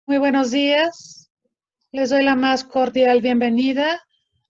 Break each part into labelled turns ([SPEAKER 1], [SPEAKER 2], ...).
[SPEAKER 1] Muy buenos días. Les doy la más cordial bienvenida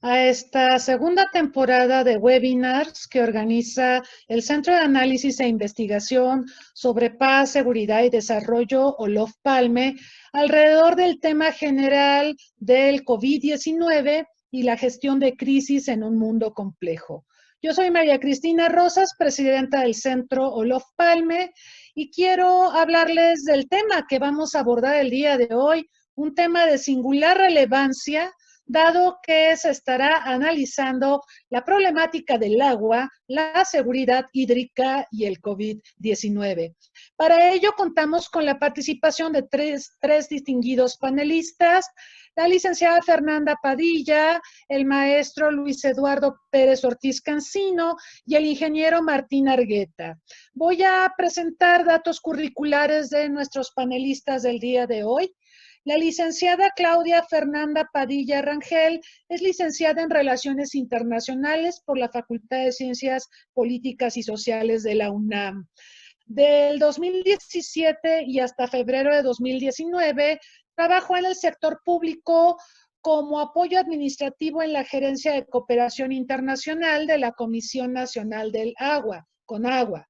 [SPEAKER 1] a esta segunda temporada de webinars que organiza el Centro de Análisis e Investigación sobre Paz, Seguridad y Desarrollo, Olof Palme, alrededor del tema general del COVID-19 y la gestión de crisis en un mundo complejo. Yo soy María Cristina Rosas, presidenta del Centro Olof Palme, y quiero hablarles del tema que vamos a abordar el día de hoy, un tema de singular relevancia, dado que se estará analizando la problemática del agua, la seguridad hídrica y el COVID-19. Para ello contamos con la participación de tres distinguidos panelistas: la licenciada Fernanda Padilla, el maestro Luis Eduardo Pérez Ortiz Cancino y el ingeniero Martín Argueta. Voy a presentar datos curriculares de nuestros panelistas del día de hoy. La licenciada Claudia Fernanda Padilla Rangel es licenciada en Relaciones Internacionales por la Facultad de Ciencias Políticas y Sociales de la UNAM. Del 2017 y hasta febrero de 2019, trabajó en el sector público como apoyo administrativo en la Gerencia de Cooperación Internacional de la Comisión Nacional del Agua, CONAGUA.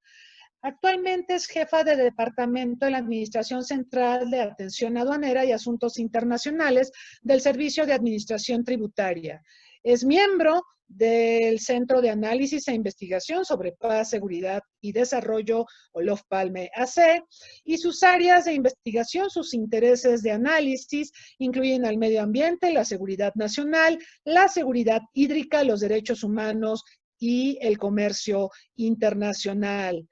[SPEAKER 1] Actualmente es jefa de departamento en la Administración Central de Atención Aduanera y Asuntos Internacionales del Servicio de Administración Tributaria. Es miembro del Centro de Análisis e Investigación sobre Paz, Seguridad y Desarrollo, Olof Palme AC, y sus áreas de investigación, sus intereses de análisis, incluyen el medio ambiente, la seguridad nacional, la seguridad hídrica, los derechos humanos y el comercio internacional.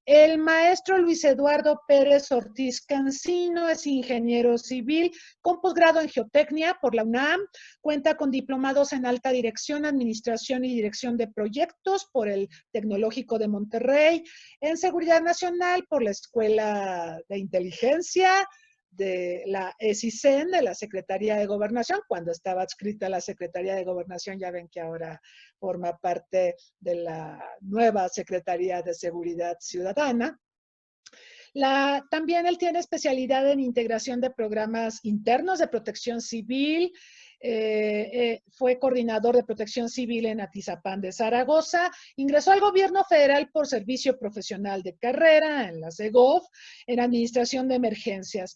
[SPEAKER 1] El maestro Luis Eduardo Pérez Ortiz Cancino es ingeniero civil con posgrado en geotecnia por la UNAM, cuenta con diplomados en alta dirección, administración y dirección de proyectos por el Tecnológico de Monterrey, en seguridad nacional por la Escuela de Inteligencia de la ESICEN, de la Secretaría de Gobernación, cuando estaba adscrita a la Secretaría de Gobernación. Ya ven que ahora forma parte de la nueva Secretaría de Seguridad Ciudadana. También él tiene especialidad en integración de programas internos de protección civil. Fue coordinador de protección civil en Atizapán de Zaragoza. Ingresó al gobierno federal por servicio profesional de carrera en la CEGOV, en administración de emergencias.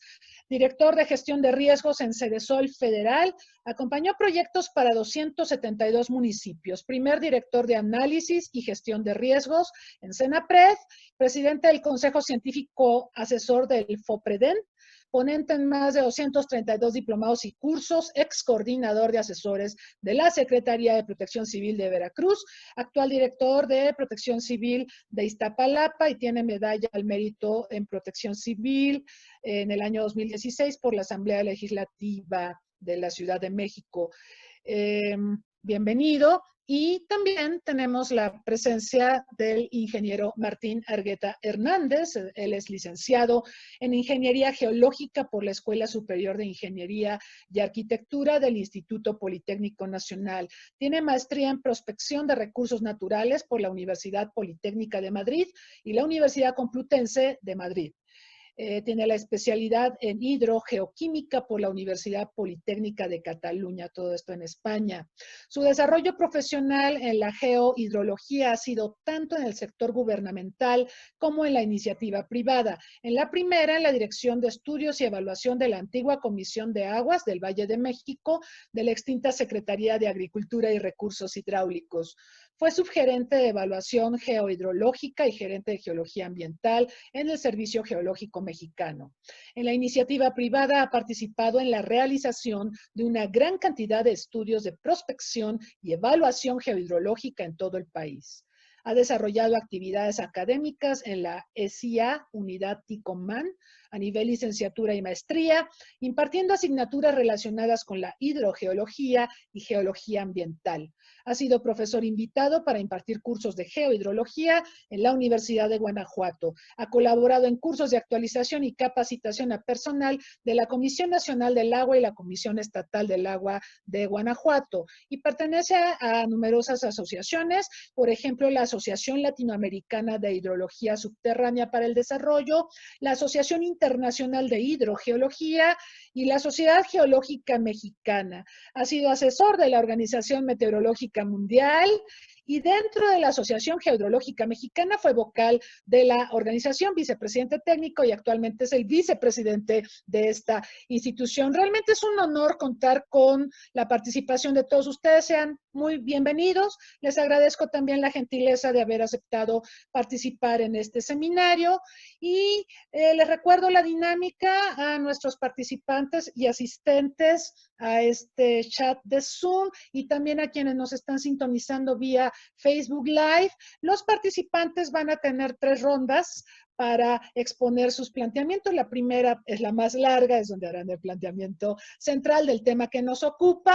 [SPEAKER 1] Director de gestión de riesgos en Cedesol Federal. Acompañó proyectos para 272 municipios. Primer director de análisis y gestión de riesgos en CENAPRED. Presidente del Consejo Científico Asesor del FOPREDEN, ponente en más de 232 diplomados y cursos, ex coordinador de asesores de la Secretaría de Protección Civil de Veracruz, actual director de Protección Civil de Iztapalapa y tiene medalla al mérito en Protección Civil en el año 2016 por la Asamblea Legislativa de la Ciudad de México. Bienvenido. Y también tenemos la presencia del ingeniero Martín Argueta Hernández. Él es licenciado en Ingeniería Geológica por la Escuela Superior de Ingeniería y Arquitectura del Instituto Politécnico Nacional. Tiene maestría en Prospección de Recursos Naturales por la Universidad Politécnica de Madrid y la Universidad Complutense de Madrid. Tiene la especialidad en hidrogeoquímica por la Universidad Politécnica de Cataluña, todo esto en España. Su desarrollo profesional en la geohidrología ha sido tanto en el sector gubernamental como en la iniciativa privada. En la primera, en la Dirección de Estudios y Evaluación de la antigua Comisión de Aguas del Valle de México, de la extinta Secretaría de Agricultura y Recursos Hidráulicos. Fue subgerente de evaluación geohidrológica y gerente de geología ambiental en el Servicio Geológico Mexicano. En la iniciativa privada ha participado en la realización de una gran cantidad de estudios de prospección y evaluación geohidrológica en todo el país. Ha desarrollado actividades académicas en la ESIA, Unidad Ticomán, a nivel licenciatura y maestría, impartiendo asignaturas relacionadas con la hidrogeología y geología ambiental. Ha sido profesor invitado para impartir cursos de geohidrología en la Universidad de Guanajuato. Ha colaborado en cursos de actualización y capacitación a personal de la Comisión Nacional del Agua y la Comisión Estatal del Agua de Guanajuato y pertenece a numerosas asociaciones, por ejemplo, la Asociación Latinoamericana de Hidrología Subterránea para el Desarrollo, la Asociación Internacional de Hidrogeología y la Sociedad Geológica Mexicana. Ha sido asesor de la Organización Meteorológica Mundial y dentro de la Asociación Geodrológica Mexicana fue vocal de la organización, vicepresidente técnico y actualmente es el vicepresidente de esta institución. Realmente es un honor contar con la participación de todos ustedes. Sean muy bienvenidos. Les agradezco también la gentileza de haber aceptado participar en este seminario y les recuerdo la dinámica a nuestros participantes y asistentes a este chat de Zoom y también a quienes nos están sintonizando vía Facebook Live. Los participantes van a tener 3 rondas para exponer sus planteamientos. La primera es la más larga, es donde harán el planteamiento central del tema que nos ocupa,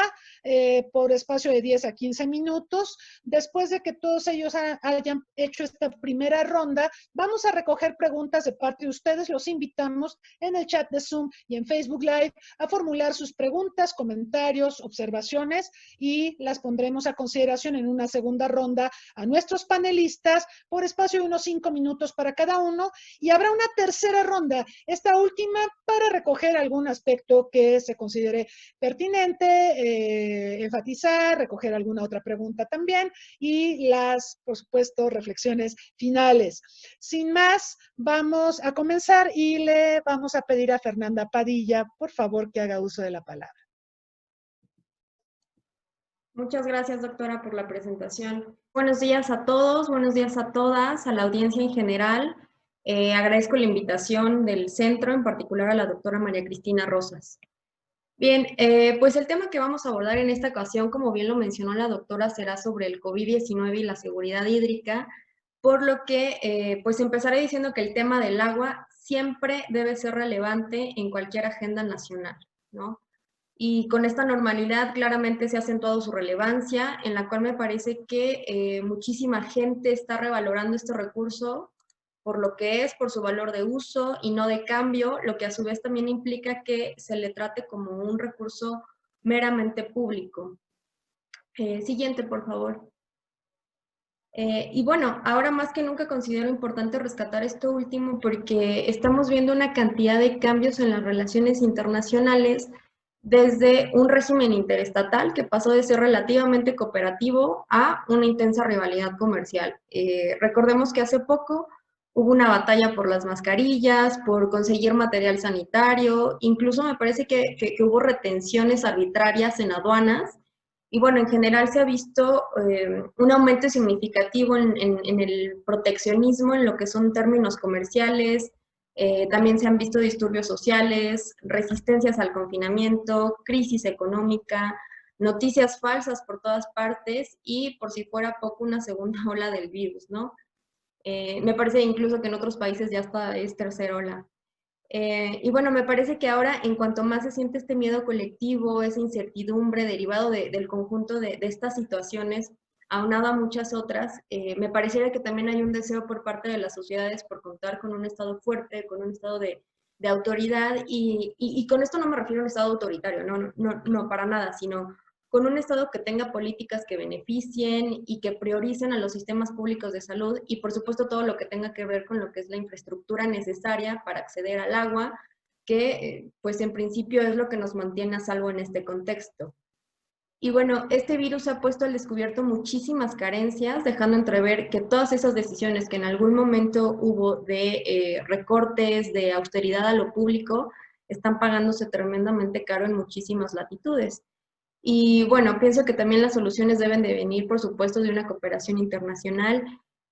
[SPEAKER 1] por espacio de 10 a 15 minutos. Después de que todos ellos hayan hecho esta primera ronda, vamos a recoger preguntas de parte de ustedes. Los invitamos en el chat de Zoom y en Facebook Live a formular sus preguntas, comentarios, observaciones y las pondremos a consideración en una segunda ronda a nuestros panelistas por espacio de unos 5 minutos para cada uno. Y habrá una tercera ronda, esta última, para recoger algún aspecto que se considere pertinente, enfatizar, recoger alguna otra pregunta también y las, por supuesto, reflexiones finales. Sin más, vamos a comenzar y le vamos a pedir a Fernanda Padilla, por favor, que haga uso de la palabra.
[SPEAKER 2] Muchas gracias, doctora, por la presentación. Buenos días a todos, buenos días a todas, a la audiencia en general. Agradezco la invitación del centro, en particular a la doctora María Cristina Rosas. Bien, pues el tema que vamos a abordar en esta ocasión, como bien lo mencionó la doctora, será sobre el COVID-19 y la seguridad hídrica, por lo que pues empezaré diciendo que el tema del agua siempre debe ser relevante en cualquier agenda nacional, ¿no? Y con esta normalidad claramente se ha acentuado su relevancia, en la cual me parece que muchísima gente está revalorando este recurso por lo que es, por su valor de uso y no de cambio, lo que a su vez también implica que se le trate como un recurso meramente público. Siguiente, por favor. Y bueno, ahora más que nunca considero importante rescatar esto último porque estamos viendo una cantidad de cambios en las relaciones internacionales desde un régimen interestatal que pasó de ser relativamente cooperativo a una intensa rivalidad comercial. Recordemos que hace poco hubo una batalla por las mascarillas, por conseguir material sanitario, incluso me parece que hubo retenciones arbitrarias en aduanas. Y bueno, en general se ha visto un aumento significativo en el proteccionismo, en lo que son términos comerciales. También se han visto disturbios sociales, resistencias al confinamiento, crisis económica, noticias falsas por todas partes y, por si fuera poco, una segunda ola del virus, ¿no? Me parece incluso que en otros países ya está es tercera ola. Y bueno, me parece que ahora, en cuanto más se siente este miedo colectivo, esa incertidumbre derivado del conjunto de estas situaciones, aunado a muchas otras, me pareciera que también hay un deseo por parte de las sociedades por contar con un Estado fuerte, con un Estado de autoridad, y con esto no me refiero a un Estado autoritario, no para nada, sino con un Estado que tenga políticas que beneficien y que prioricen a los sistemas públicos de salud y, por supuesto, todo lo que tenga que ver con lo que es la infraestructura necesaria para acceder al agua, que, pues, en principio es lo que nos mantiene a salvo en este contexto. Y bueno, este virus ha puesto al descubierto muchísimas carencias, dejando entrever que todas esas decisiones que en algún momento hubo de recortes, de austeridad a lo público, están pagándose tremendamente caro en muchísimas latitudes. Y bueno, pienso que también las soluciones deben de venir, por supuesto, de una cooperación internacional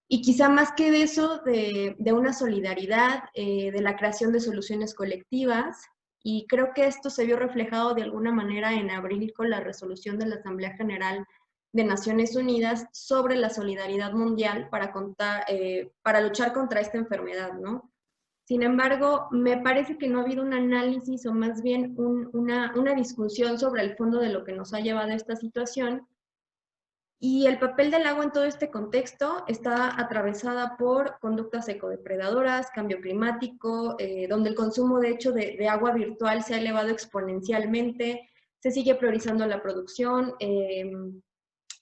[SPEAKER 2] y quizá más que de eso, de una solidaridad, de la creación de soluciones colectivas. Y creo que esto se vio reflejado de alguna manera en abril con la resolución de la Asamblea General de Naciones Unidas sobre la solidaridad mundial para luchar contra esta enfermedad, ¿no? Sin embargo, me parece que no ha habido un análisis o más bien una discusión sobre el fondo de lo que nos ha llevado a esta situación. Y el papel del agua en todo este contexto está atravesada por conductas ecodepredadoras, cambio climático, donde el consumo de hecho de agua virtual se ha elevado exponencialmente, se sigue priorizando la producción,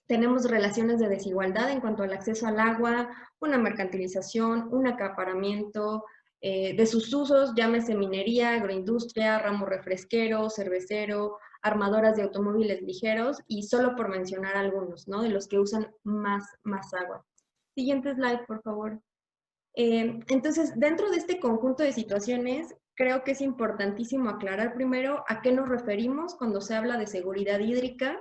[SPEAKER 2] tenemos relaciones de desigualdad en cuanto al acceso al agua, una mercantilización, un acaparamiento de sus usos, llámese minería, agroindustria, ramo refresquero, cervecero, armadoras de automóviles ligeros, y solo por mencionar algunos, ¿no? De los que usan más agua. Siguiente slide, por favor. Entonces, dentro de este conjunto de situaciones, creo que es importantísimo aclarar primero a qué nos referimos cuando se habla de seguridad hídrica,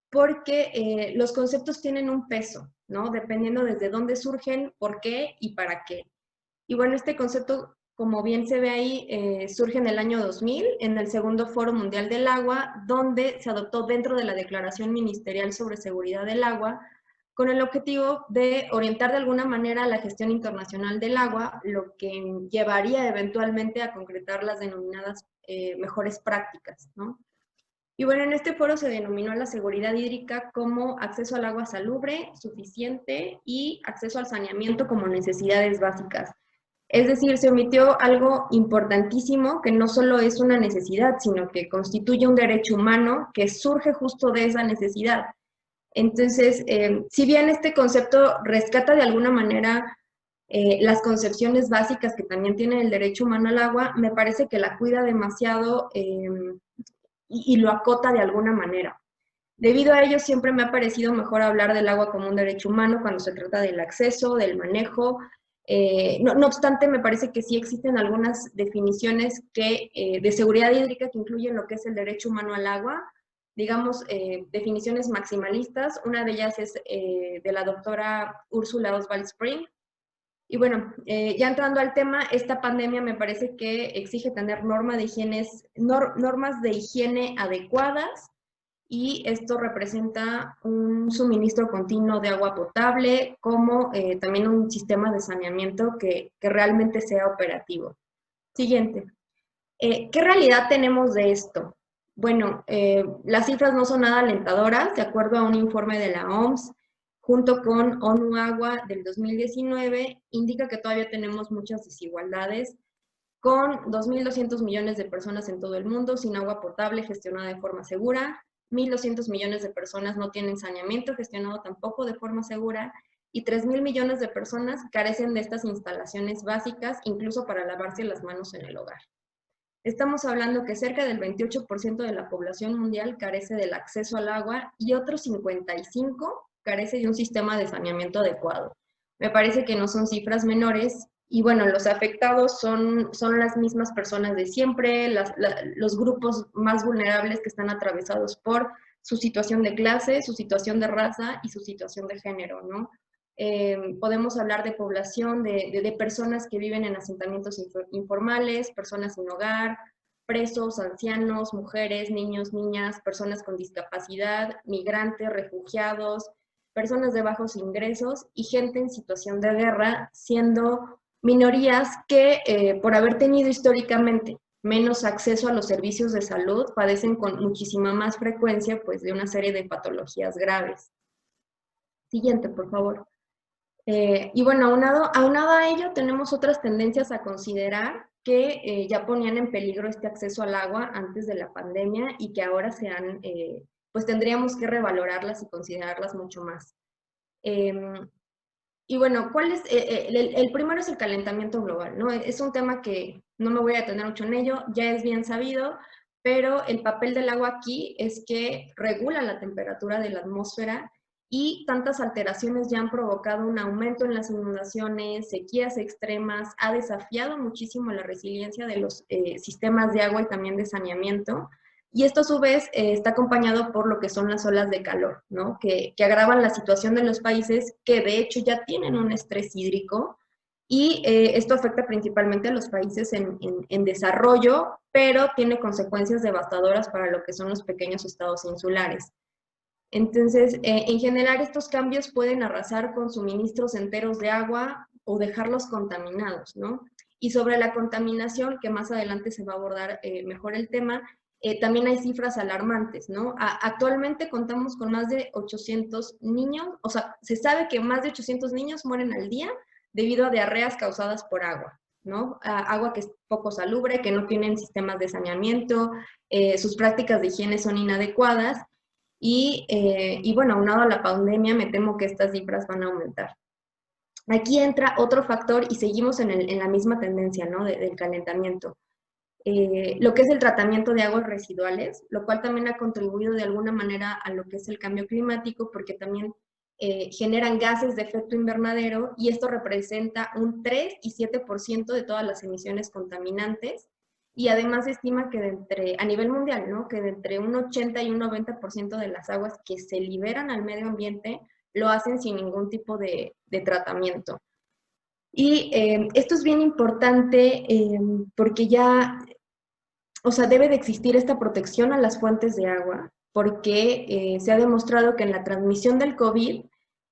[SPEAKER 2] porque los conceptos tienen un peso, ¿no? Dependiendo desde dónde surgen, por qué y para qué. Y bueno, este concepto, como bien se ve ahí, surge en el año 2000, en el segundo Foro Mundial del Agua, donde se adoptó dentro de la Declaración Ministerial sobre Seguridad del Agua, con el objetivo de orientar de alguna manera la gestión internacional del agua, lo que llevaría eventualmente a concretar las denominadas mejores prácticas, ¿no? Y bueno, en este foro se denominó la seguridad hídrica como acceso al agua salubre, suficiente y acceso al saneamiento como necesidades básicas. Es decir, se omitió algo importantísimo que no solo es una necesidad, sino que constituye un derecho humano que surge justo de esa necesidad. Entonces, si bien este concepto rescata de alguna manera las concepciones básicas que también tiene el derecho humano al agua, me parece que la cuida demasiado y lo acota de alguna manera. Debido a ello, siempre me ha parecido mejor hablar del agua como un derecho humano cuando se trata del acceso, del manejo. No obstante, me parece que sí existen algunas definiciones de seguridad hídrica que incluyen lo que es el derecho humano al agua, digamos, definiciones maximalistas. Una de ellas es de la doctora Úrsula Oswald Spring. Y bueno, ya entrando al tema, esta pandemia me parece que exige tener normas de higiene adecuadas, y esto representa un suministro continuo de agua potable, como también un sistema de saneamiento que realmente sea operativo. Siguiente. ¿Qué realidad tenemos de esto? Bueno, las cifras no son nada alentadoras. De acuerdo a un informe de la OMS, junto con ONU Agua del 2019, indica que todavía tenemos muchas desigualdades, con 2.200 millones de personas en todo el mundo sin agua potable gestionada de forma segura, 1.200 millones de personas no tienen saneamiento gestionado tampoco de forma segura, y 3.000 millones de personas carecen de estas instalaciones básicas, incluso para lavarse las manos en el hogar. Estamos hablando que cerca del 28% de la población mundial carece del acceso al agua y otro 55% carece de un sistema de saneamiento adecuado. Me parece que no son cifras menores, y bueno, los afectados son las mismas personas de siempre, los grupos más vulnerables que están atravesados por su situación de clase, su situación de raza y su situación de género, ¿no? Podemos hablar de población, de personas que viven en asentamientos informales, personas sin hogar, presos, ancianos, mujeres, niños, niñas, personas con discapacidad, migrantes, refugiados, personas de bajos ingresos y gente en situación de guerra, siendo minorías que por haber tenido históricamente menos acceso a los servicios de salud, padecen con muchísima más frecuencia pues de una serie de patologías graves. Siguiente, por favor. Y bueno, aunado a ello, tenemos otras tendencias a considerar que ya ponían en peligro este acceso al agua antes de la pandemia y que ahora pues tendríamos que revalorarlas y considerarlas mucho más. Y bueno, el primero es el calentamiento global, ¿no? Es un tema que no me voy a detener mucho en ello, ya es bien sabido, pero el papel del agua aquí es que regula la temperatura de la atmósfera, y tantas alteraciones ya han provocado un aumento en las inundaciones, sequías extremas, ha desafiado muchísimo la resiliencia de los sistemas de agua y también de saneamiento. Y esto a su vez está acompañado por lo que son las olas de calor, ¿no? Que agravan la situación de los países que de hecho ya tienen un estrés hídrico, y esto afecta principalmente a los países en desarrollo, pero tiene consecuencias devastadoras para lo que son los pequeños estados insulares. Entonces, en general, estos cambios pueden arrasar con suministros enteros de agua o dejarlos contaminados, ¿no? Y sobre la contaminación, que más adelante se va a abordar mejor el tema, también hay cifras alarmantes, ¿no? Actualmente contamos con más de 800 niños, o sea, se sabe que más de 800 niños mueren al día debido a diarreas causadas por agua, ¿no? Agua que es poco salubre, que no tienen sistemas de saneamiento, sus prácticas de higiene son inadecuadas y bueno, aunado a la pandemia, me temo que estas cifras van a aumentar. Aquí entra otro factor y seguimos en la misma tendencia, ¿no? Del calentamiento. Lo que es el tratamiento de aguas residuales, lo cual también ha contribuido de alguna manera a lo que es el cambio climático, porque también generan gases de efecto invernadero y esto representa un 3 y 7% de todas las emisiones contaminantes. Y además se estima que a nivel mundial, ¿no? Que de entre un 80 y un 90% de las aguas que se liberan al medio ambiente lo hacen sin ningún tipo de tratamiento. Y esto es bien importante porque ya, o sea, debe de existir esta protección a las fuentes de agua, porque se ha demostrado que en la transmisión del COVID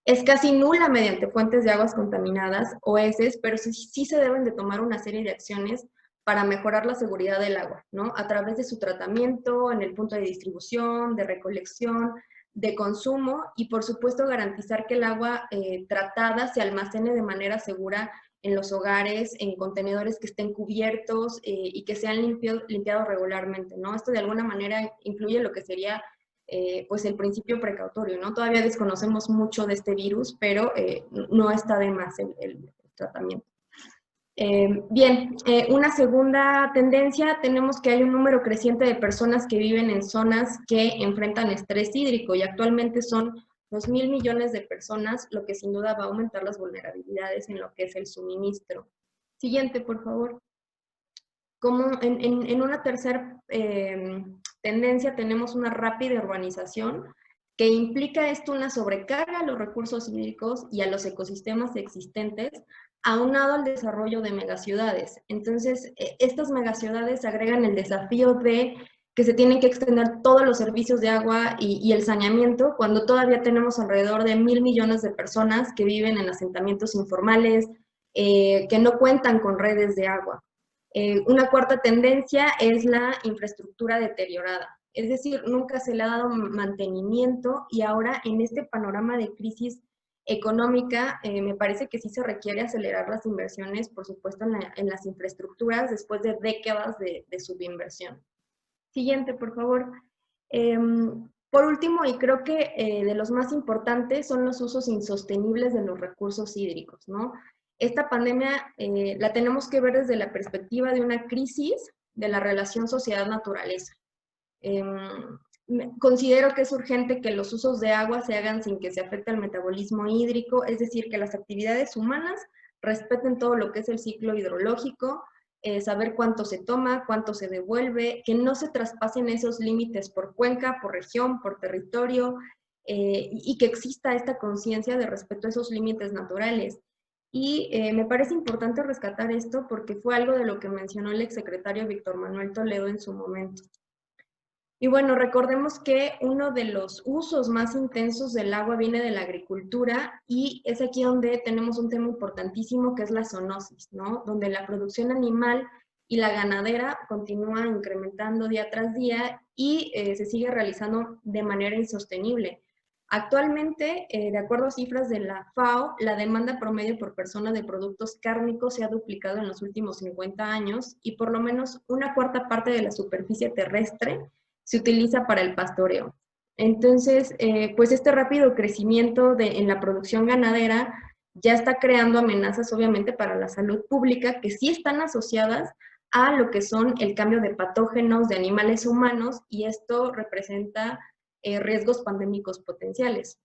[SPEAKER 2] es casi nula mediante fuentes de aguas contaminadas o heces, pero sí se deben de tomar una serie de acciones para mejorar la seguridad del agua, ¿no? A través de su tratamiento, en el punto de distribución, de recolección, de consumo y por supuesto garantizar que el agua tratada se almacene de manera segura en los hogares, en contenedores que estén cubiertos y que sean limpiados regularmente, ¿no? Esto de alguna manera incluye lo que sería pues el principio precautorio, ¿no? Todavía desconocemos mucho de este virus, pero no está de más el tratamiento. Bien, una segunda tendencia, tenemos que hay un número creciente de personas que viven en zonas que enfrentan estrés hídrico y actualmente son 2.000 millones de personas, lo que sin duda va a aumentar las vulnerabilidades en lo que es el suministro. Siguiente, por favor. Como en una tercera tendencia tenemos una rápida urbanización que implica esto una sobrecarga a los recursos hídricos y a los ecosistemas existentes, aunado al desarrollo de megaciudades. Entonces, estas megaciudades agregan el desafío de que se tienen que extender todos los servicios de agua y el saneamiento, cuando todavía tenemos alrededor de 1.000 millones de personas que viven en asentamientos informales, que no cuentan con redes de agua. Una cuarta tendencia es la infraestructura deteriorada. Es decir, nunca se le ha dado mantenimiento y ahora en este panorama de crisis económica me parece que sí se requiere acelerar las inversiones, por supuesto, en las infraestructuras después de décadas de subinversión. Siguiente, por favor. Por último, y creo que de los más importantes, son los usos insostenibles de los recursos hídricos, ¿no? Esta pandemia la tenemos que ver desde la perspectiva de una crisis de la relación sociedad-naturaleza. Considero que es urgente que los usos de agua se hagan sin que se afecte el metabolismo hídrico, es decir, que las actividades humanas respeten todo lo que es el ciclo hidrológico, saber cuánto se toma, cuánto se devuelve, que no se traspasen esos límites por cuenca, por región, por territorio, y que exista esta conciencia de respeto a esos límites naturales. Y me parece importante rescatar esto porque fue algo de lo que mencionó el exsecretario Víctor Manuel Toledo en su momento. Y bueno, recordemos que uno de los usos más intensos del agua viene de la agricultura y es aquí donde tenemos un tema importantísimo que es la zoonosis, ¿no? Donde la producción animal y la ganadera continúa incrementando día tras día y se sigue realizando de manera insostenible. Actualmente, de acuerdo a cifras de la FAO, la demanda promedio por persona de productos cárnicos se ha duplicado en los últimos 50 años y por lo menos una cuarta parte de la superficie terrestre se utiliza para el pastoreo. Entonces, pues este rápido crecimiento en la producción ganadera ya está creando amenazas obviamente para la salud pública que sí están asociadas a lo que son el cambio de patógenos de animales humanos y esto representa riesgos pandémicos potenciales.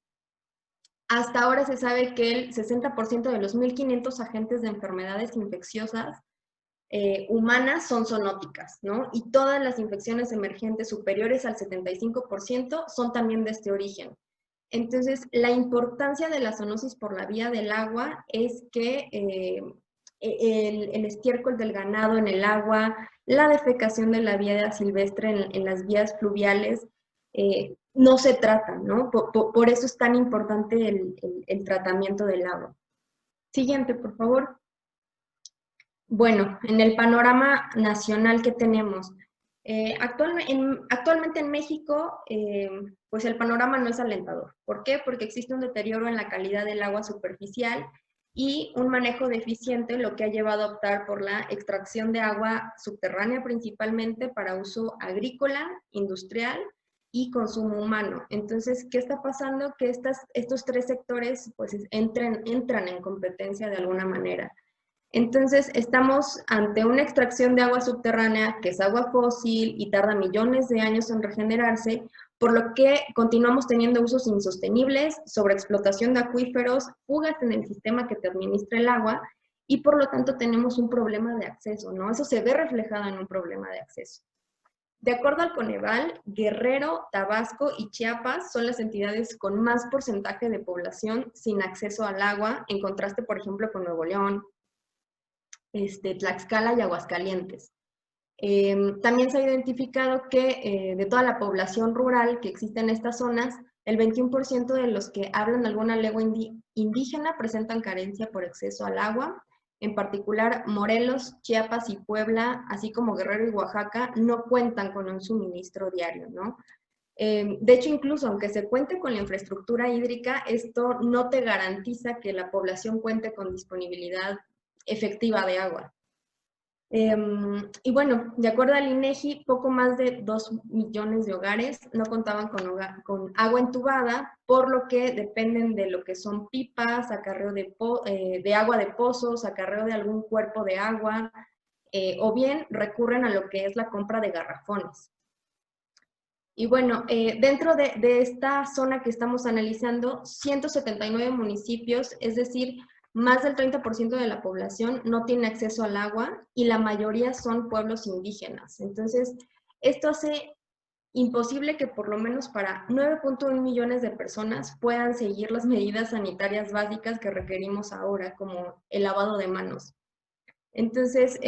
[SPEAKER 2] Hasta ahora se sabe que el 60% de los 1.500 agentes de enfermedades infecciosas humanas son zoonóticas, ¿no? Y todas las infecciones emergentes superiores al 75% son también de este origen. Entonces, la importancia de la zoonosis por la vía del agua es que el estiércol del ganado en el agua, la defecación de la vida silvestre en las vías fluviales, no se tratan, ¿no? Por eso es tan importante el tratamiento del agua. Siguiente, por favor. Bueno, en el panorama nacional que tenemos, actualmente en México, pues el panorama no es alentador. ¿Por qué? Porque existe un deterioro en la calidad del agua superficial y un manejo deficiente, lo que ha llevado a optar por la extracción de agua subterránea principalmente para uso agrícola, industrial y consumo humano. Entonces, ¿qué está pasando? Que estos tres sectores pues entran en competencia de alguna manera. Entonces, estamos ante una extracción de agua subterránea, que es agua fósil y tarda millones de años en regenerarse, por lo que continuamos teniendo usos insostenibles, sobreexplotación de acuíferos, fugas en el sistema que te administra el agua, y por lo tanto tenemos un problema de acceso, ¿no? Eso se ve reflejado en un problema de acceso. De acuerdo al Coneval, Guerrero, Tabasco y Chiapas son las entidades con más porcentaje de población sin acceso al agua, en contraste, por ejemplo, con Nuevo León, Tlaxcala y Aguascalientes. También se ha identificado que de toda la población rural que existe en estas zonas, el 21% de los que hablan alguna lengua indígena presentan carencia por acceso al agua. En particular, Morelos, Chiapas y Puebla, así como Guerrero y Oaxaca, no cuentan con un suministro diario, ¿no? De hecho, incluso aunque se cuente con la infraestructura hídrica, esto no te garantiza que la población cuente con disponibilidad efectiva de agua. Y bueno, de acuerdo al INEGI, poco más de 2 millones de hogares no contaban con agua entubada, por lo que dependen de lo que son pipas, acarreo de agua de pozos, acarreo de algún cuerpo de agua, o bien recurren a lo que es la compra de garrafones. Y bueno, dentro de esta zona que estamos analizando, 179 municipios, es decir, más del 30% de la población no tiene acceso al agua y la mayoría son pueblos indígenas. Entonces, esto hace imposible que por lo menos para 9.1 millones de personas puedan seguir las medidas sanitarias básicas que requerimos ahora, como el lavado de manos. Entonces,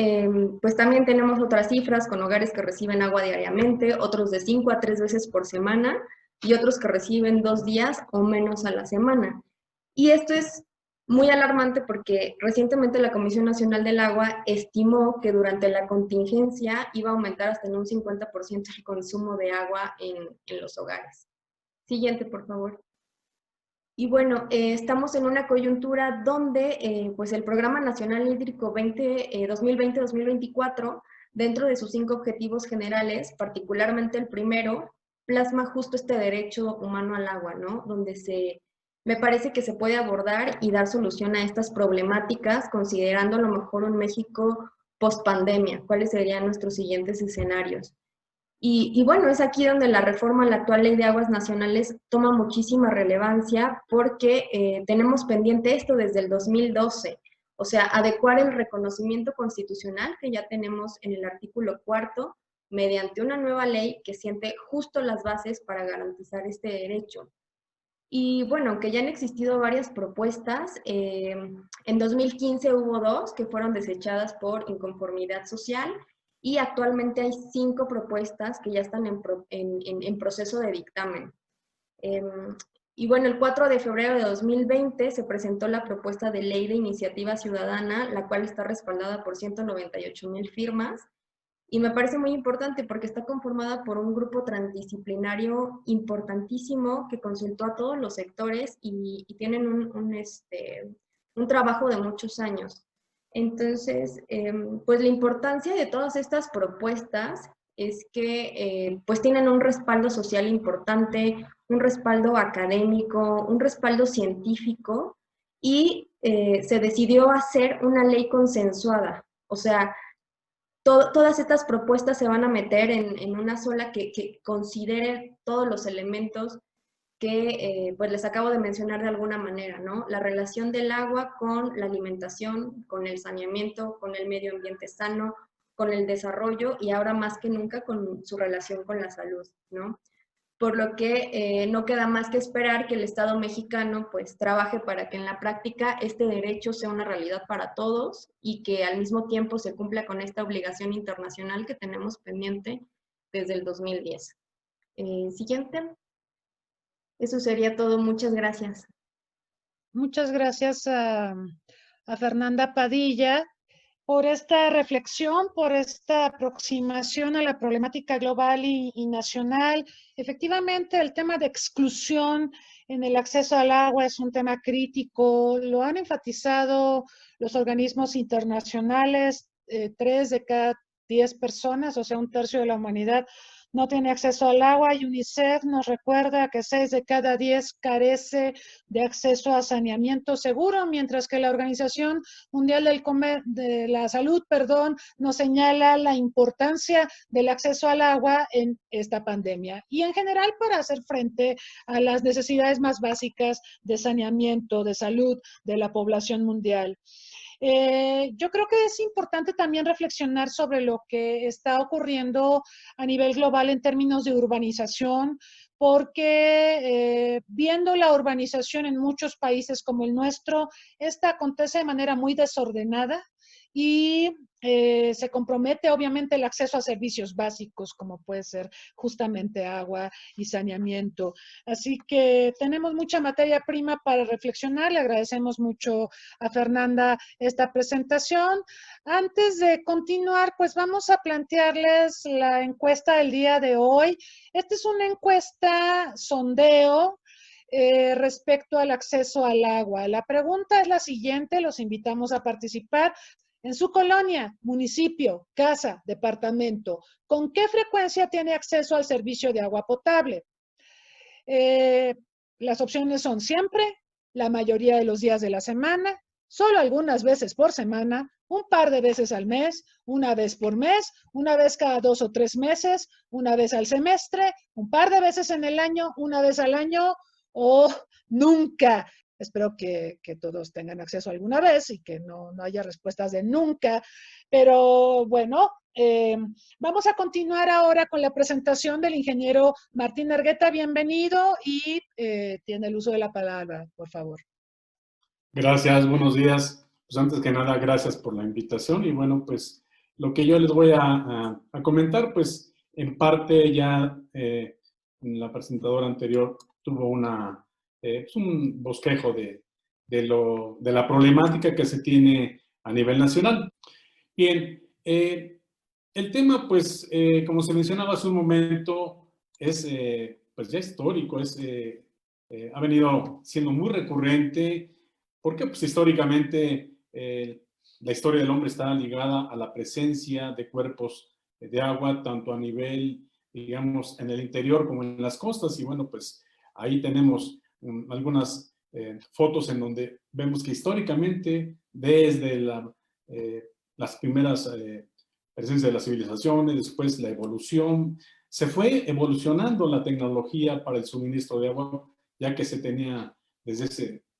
[SPEAKER 2] pues también tenemos otras cifras con hogares que reciben agua diariamente, otros de 5 a 3 veces por semana y otros que reciben 2 días o menos a la semana. Y esto es muy alarmante porque recientemente la Comisión Nacional del Agua estimó que durante la contingencia iba a aumentar hasta en un 50% el consumo de agua en los hogares. Siguiente, por favor. Y bueno, estamos en una coyuntura donde pues el Programa Nacional Hídrico 2020-2024, dentro de sus 5 objetivos generales, particularmente el primero, plasma justo este derecho humano al agua, ¿no? Donde me parece que se puede abordar y dar solución a estas problemáticas, considerando a lo mejor un México post-pandemia, cuáles serían nuestros siguientes escenarios. Y bueno, es aquí donde la reforma a la actual Ley de Aguas Nacionales toma muchísima relevancia porque tenemos pendiente esto desde el 2012, o sea, adecuar el reconocimiento constitucional que ya tenemos en el artículo 4 mediante una nueva ley que siente justo las bases para garantizar este derecho. Y bueno, aunque ya han existido varias propuestas, en 2015 hubo 2 que fueron desechadas por inconformidad social y actualmente hay 5 propuestas que ya están en proceso de dictamen. Y bueno, el 4 de febrero de 2020 se presentó la propuesta de ley de iniciativa ciudadana, la cual está respaldada por 198,000 firmas. Y me parece muy importante porque está conformada por un grupo transdisciplinario importantísimo que consultó a todos los sectores y tienen un trabajo de muchos años. Entonces, pues la importancia de todas estas propuestas es que pues tienen un respaldo social importante, un respaldo académico, un respaldo científico y se decidió hacer una ley consensuada. O sea, todas estas propuestas se van a meter en una sola que considere todos los elementos que pues les acabo de mencionar de alguna manera, ¿no? La relación del agua con la alimentación, con el saneamiento, con el medio ambiente sano, con el desarrollo y ahora más que nunca con su relación con la salud, ¿no? Por lo que no queda más que esperar que el Estado mexicano pues trabaje para que en la práctica este derecho sea una realidad para todos y que al mismo tiempo se cumpla con esta obligación internacional que tenemos pendiente desde el 2010. Siguiente. Eso sería todo. Muchas gracias.
[SPEAKER 1] Muchas gracias a Fernanda Padilla por esta reflexión, por esta aproximación a la problemática global y nacional. Efectivamente, el tema de exclusión en el acceso al agua es un tema crítico. Lo han enfatizado los organismos internacionales. 3 de cada 10 personas, o sea, un tercio de la humanidad, no tiene acceso al agua, y UNICEF nos recuerda que 6 de cada 10 carece de acceso a saneamiento seguro, mientras que la Organización Mundial de la Salud, nos señala la importancia del acceso al agua en esta pandemia y en general para hacer frente a las necesidades más básicas de saneamiento, de salud de la población mundial. Yo creo que es importante también reflexionar sobre lo que está ocurriendo a nivel global en términos de urbanización, porque viendo la urbanización en muchos países como el nuestro, esta acontece de manera muy desordenada y se compromete obviamente el acceso a servicios básicos como puede ser justamente agua y saneamiento. Así que tenemos mucha materia prima para reflexionar. Le agradecemos mucho a Fernanda esta presentación. Antes de continuar, pues vamos a plantearles la encuesta del día de hoy. Esta es una encuesta sondeo respecto al acceso al agua. La pregunta es la siguiente, los invitamos a participar. En su colonia, municipio, casa, departamento, ¿con qué frecuencia tiene acceso al servicio de agua potable? Las opciones son siempre, la mayoría de los días de la semana, solo algunas veces por semana, un par de veces al mes, una vez por mes, una vez cada 2 o 3 meses, una vez al semestre, un par de veces en el año, una vez al año o nunca. Espero que todos tengan acceso alguna vez y que no haya respuestas de nunca. Pero bueno, vamos a continuar ahora con la presentación del ingeniero Martín Argueta. Bienvenido y tiene el uso de la palabra, por favor.
[SPEAKER 3] Gracias, buenos días. Pues antes que nada, gracias por la invitación. Y bueno, pues lo que yo les voy a comentar, pues en parte ya la presentadora anterior tuvo pues un bosquejo de la problemática que se tiene a nivel nacional. Bien, el tema, pues, como se mencionaba hace un momento, es pues ya histórico, ha venido siendo muy recurrente, porque pues históricamente la historia del hombre está ligada a la presencia de cuerpos de agua, tanto a nivel, digamos, en el interior como en las costas, y bueno, pues ahí tenemos algunas fotos en donde vemos que históricamente, desde las primeras presencias de las civilizaciones, después la evolución, se fue evolucionando la tecnología para el suministro de agua, ya que se tenía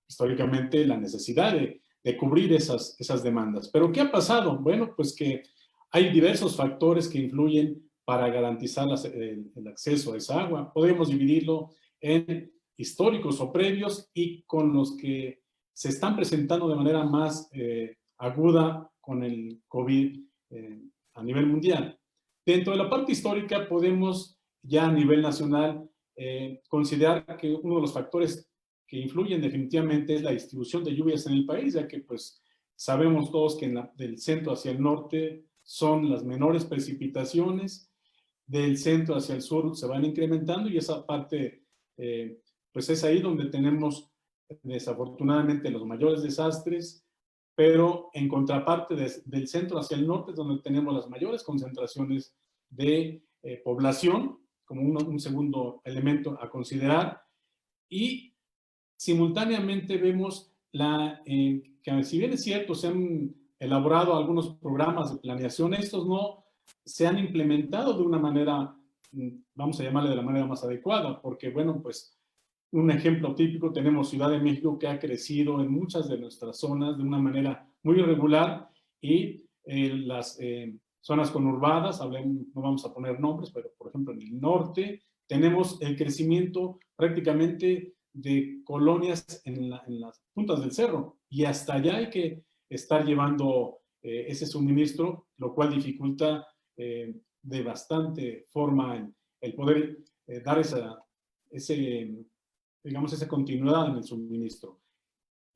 [SPEAKER 3] históricamente la necesidad de cubrir esas demandas. ¿Pero qué ha pasado? Bueno, pues que hay diversos factores que influyen para garantizar el acceso a esa agua. Podemos dividirlo en históricos o previos y con los que se están presentando de manera más aguda con el COVID a nivel mundial. Dentro de la parte histórica podemos ya a nivel nacional considerar que uno de los factores que influyen definitivamente es la distribución de lluvias en el país, ya que pues sabemos todos que del centro hacia el norte son las menores precipitaciones, del centro hacia el sur se van incrementando y esa parte pues es ahí donde tenemos desafortunadamente los mayores desastres, pero en contraparte del centro hacia el norte es donde tenemos las mayores concentraciones de población, como un segundo elemento a considerar, y simultáneamente vemos que si bien es cierto, se han elaborado algunos programas de planeación, estos no se han implementado de una manera, vamos a llamarle de la manera más adecuada, porque bueno, pues un ejemplo típico, tenemos Ciudad de México que ha crecido en muchas de nuestras zonas de una manera muy irregular y las zonas conurbadas, no vamos a poner nombres, pero por ejemplo en el norte tenemos el crecimiento prácticamente de colonias en las puntas del cerro y hasta allá hay que estar llevando ese suministro, lo cual dificulta de bastante forma el poder dar digamos, esa continuidad en el suministro.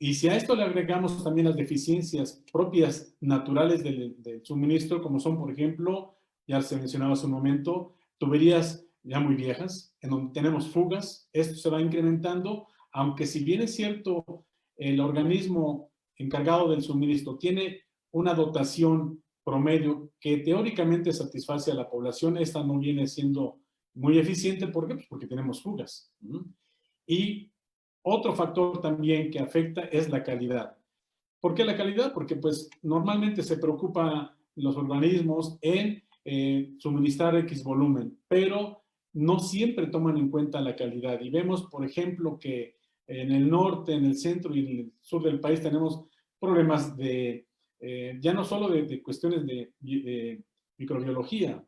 [SPEAKER 3] Y si a esto le agregamos también las deficiencias propias naturales del suministro, como son, por ejemplo, ya se mencionaba hace un momento, tuberías ya muy viejas, en donde tenemos fugas, esto se va incrementando, aunque si bien es cierto, el organismo encargado del suministro tiene una dotación promedio que teóricamente satisface a la población, esta no viene siendo muy eficiente. ¿Por qué? Pues porque tenemos fugas. Y otro factor también que afecta es la calidad. ¿Por qué la calidad? Porque pues normalmente se preocupan los organismos en suministrar X volumen, pero no siempre toman en cuenta la calidad. Y vemos, por ejemplo, que en el norte, en el centro y en el sur del país tenemos problemas ya no solo de cuestiones de microbiología,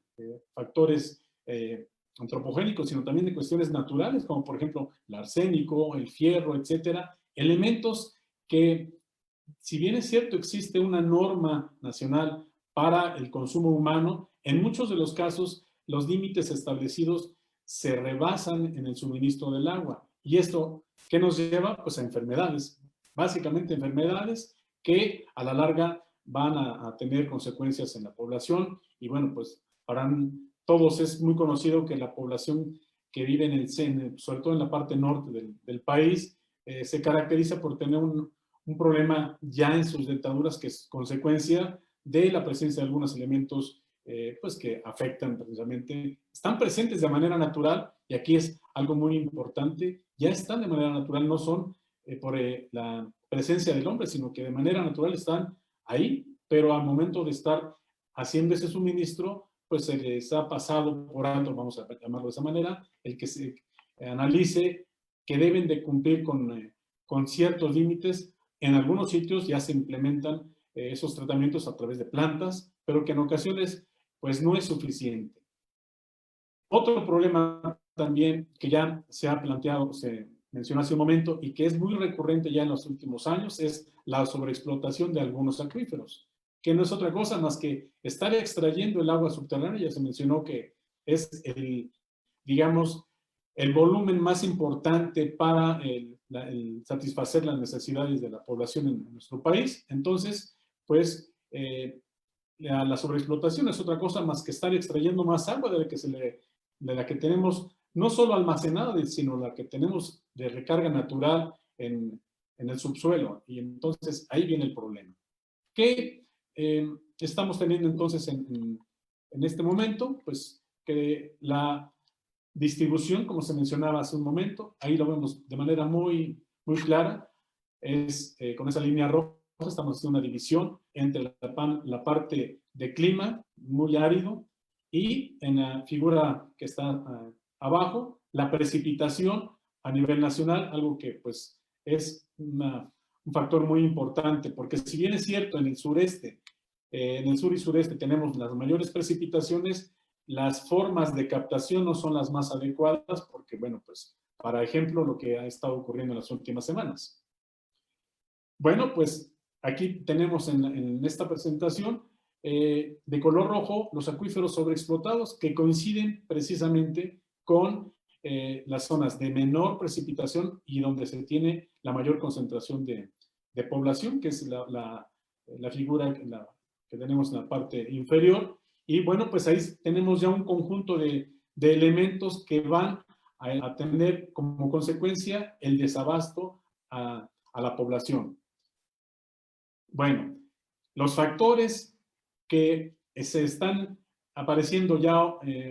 [SPEAKER 3] factores antropogénicos, sino también de cuestiones naturales, como por ejemplo el arsénico, el fierro, etcétera, elementos que, si bien es cierto, existe una norma nacional para el consumo humano, en muchos de los casos los límites establecidos se rebasan en el suministro del agua. ¿Y esto qué nos lleva? Pues a enfermedades, básicamente enfermedades que a la larga van a tener consecuencias en la población. Y bueno, pues para todos es muy conocido que la población que vive en sobre todo en la parte norte del país, se caracteriza por tener un problema ya en sus dentaduras, que es consecuencia de la presencia de algunos elementos pues que afectan precisamente, están presentes de manera natural, y aquí es algo muy importante, ya están de manera natural, no son por la presencia del hombre, sino que de manera natural están ahí, pero al momento de estar haciendo ese suministro, pues se les ha pasado por alto, vamos a llamarlo de esa manera, el que se analice que deben de cumplir con ciertos límites. En algunos sitios ya se implementan esos tratamientos a través de plantas, pero que en ocasiones pues no es suficiente. Otro problema también que ya se ha planteado, se mencionó hace un momento, y que es muy recurrente ya en los últimos años, es la sobreexplotación de algunos acuíferos, que no es otra cosa más que estar extrayendo el agua subterránea. Ya se mencionó que es digamos, el volumen más importante para el satisfacer las necesidades de la población en nuestro país. Entonces, pues, la sobreexplotación es otra cosa más que estar extrayendo más agua de la que tenemos, no solo almacenada, sino la que tenemos de recarga natural en el subsuelo. Y entonces ahí viene el problema. ¿Qué estamos teniendo entonces en este momento? Pues que la distribución, como se mencionaba hace un momento, ahí lo vemos de manera muy, muy clara, es con esa línea roja, estamos haciendo una división entre la parte de clima, muy árido, y en la figura que está abajo, la precipitación a nivel nacional, algo que pues es un factor muy importante, porque si bien es cierto en el sureste, en el sur y sureste tenemos las mayores precipitaciones, las formas de captación no son las más adecuadas, porque bueno, pues para ejemplo lo que ha estado ocurriendo en las últimas semanas. Bueno, pues aquí tenemos en esta presentación de color rojo los acuíferos sobreexplotados, que coinciden precisamente con las zonas de menor precipitación y donde se tiene la mayor concentración de población, que es la figura que tenemos en la parte inferior. Y bueno, pues ahí tenemos ya un conjunto de elementos que van a tener como consecuencia el desabasto a la población. Bueno, los factores que se están apareciendo ya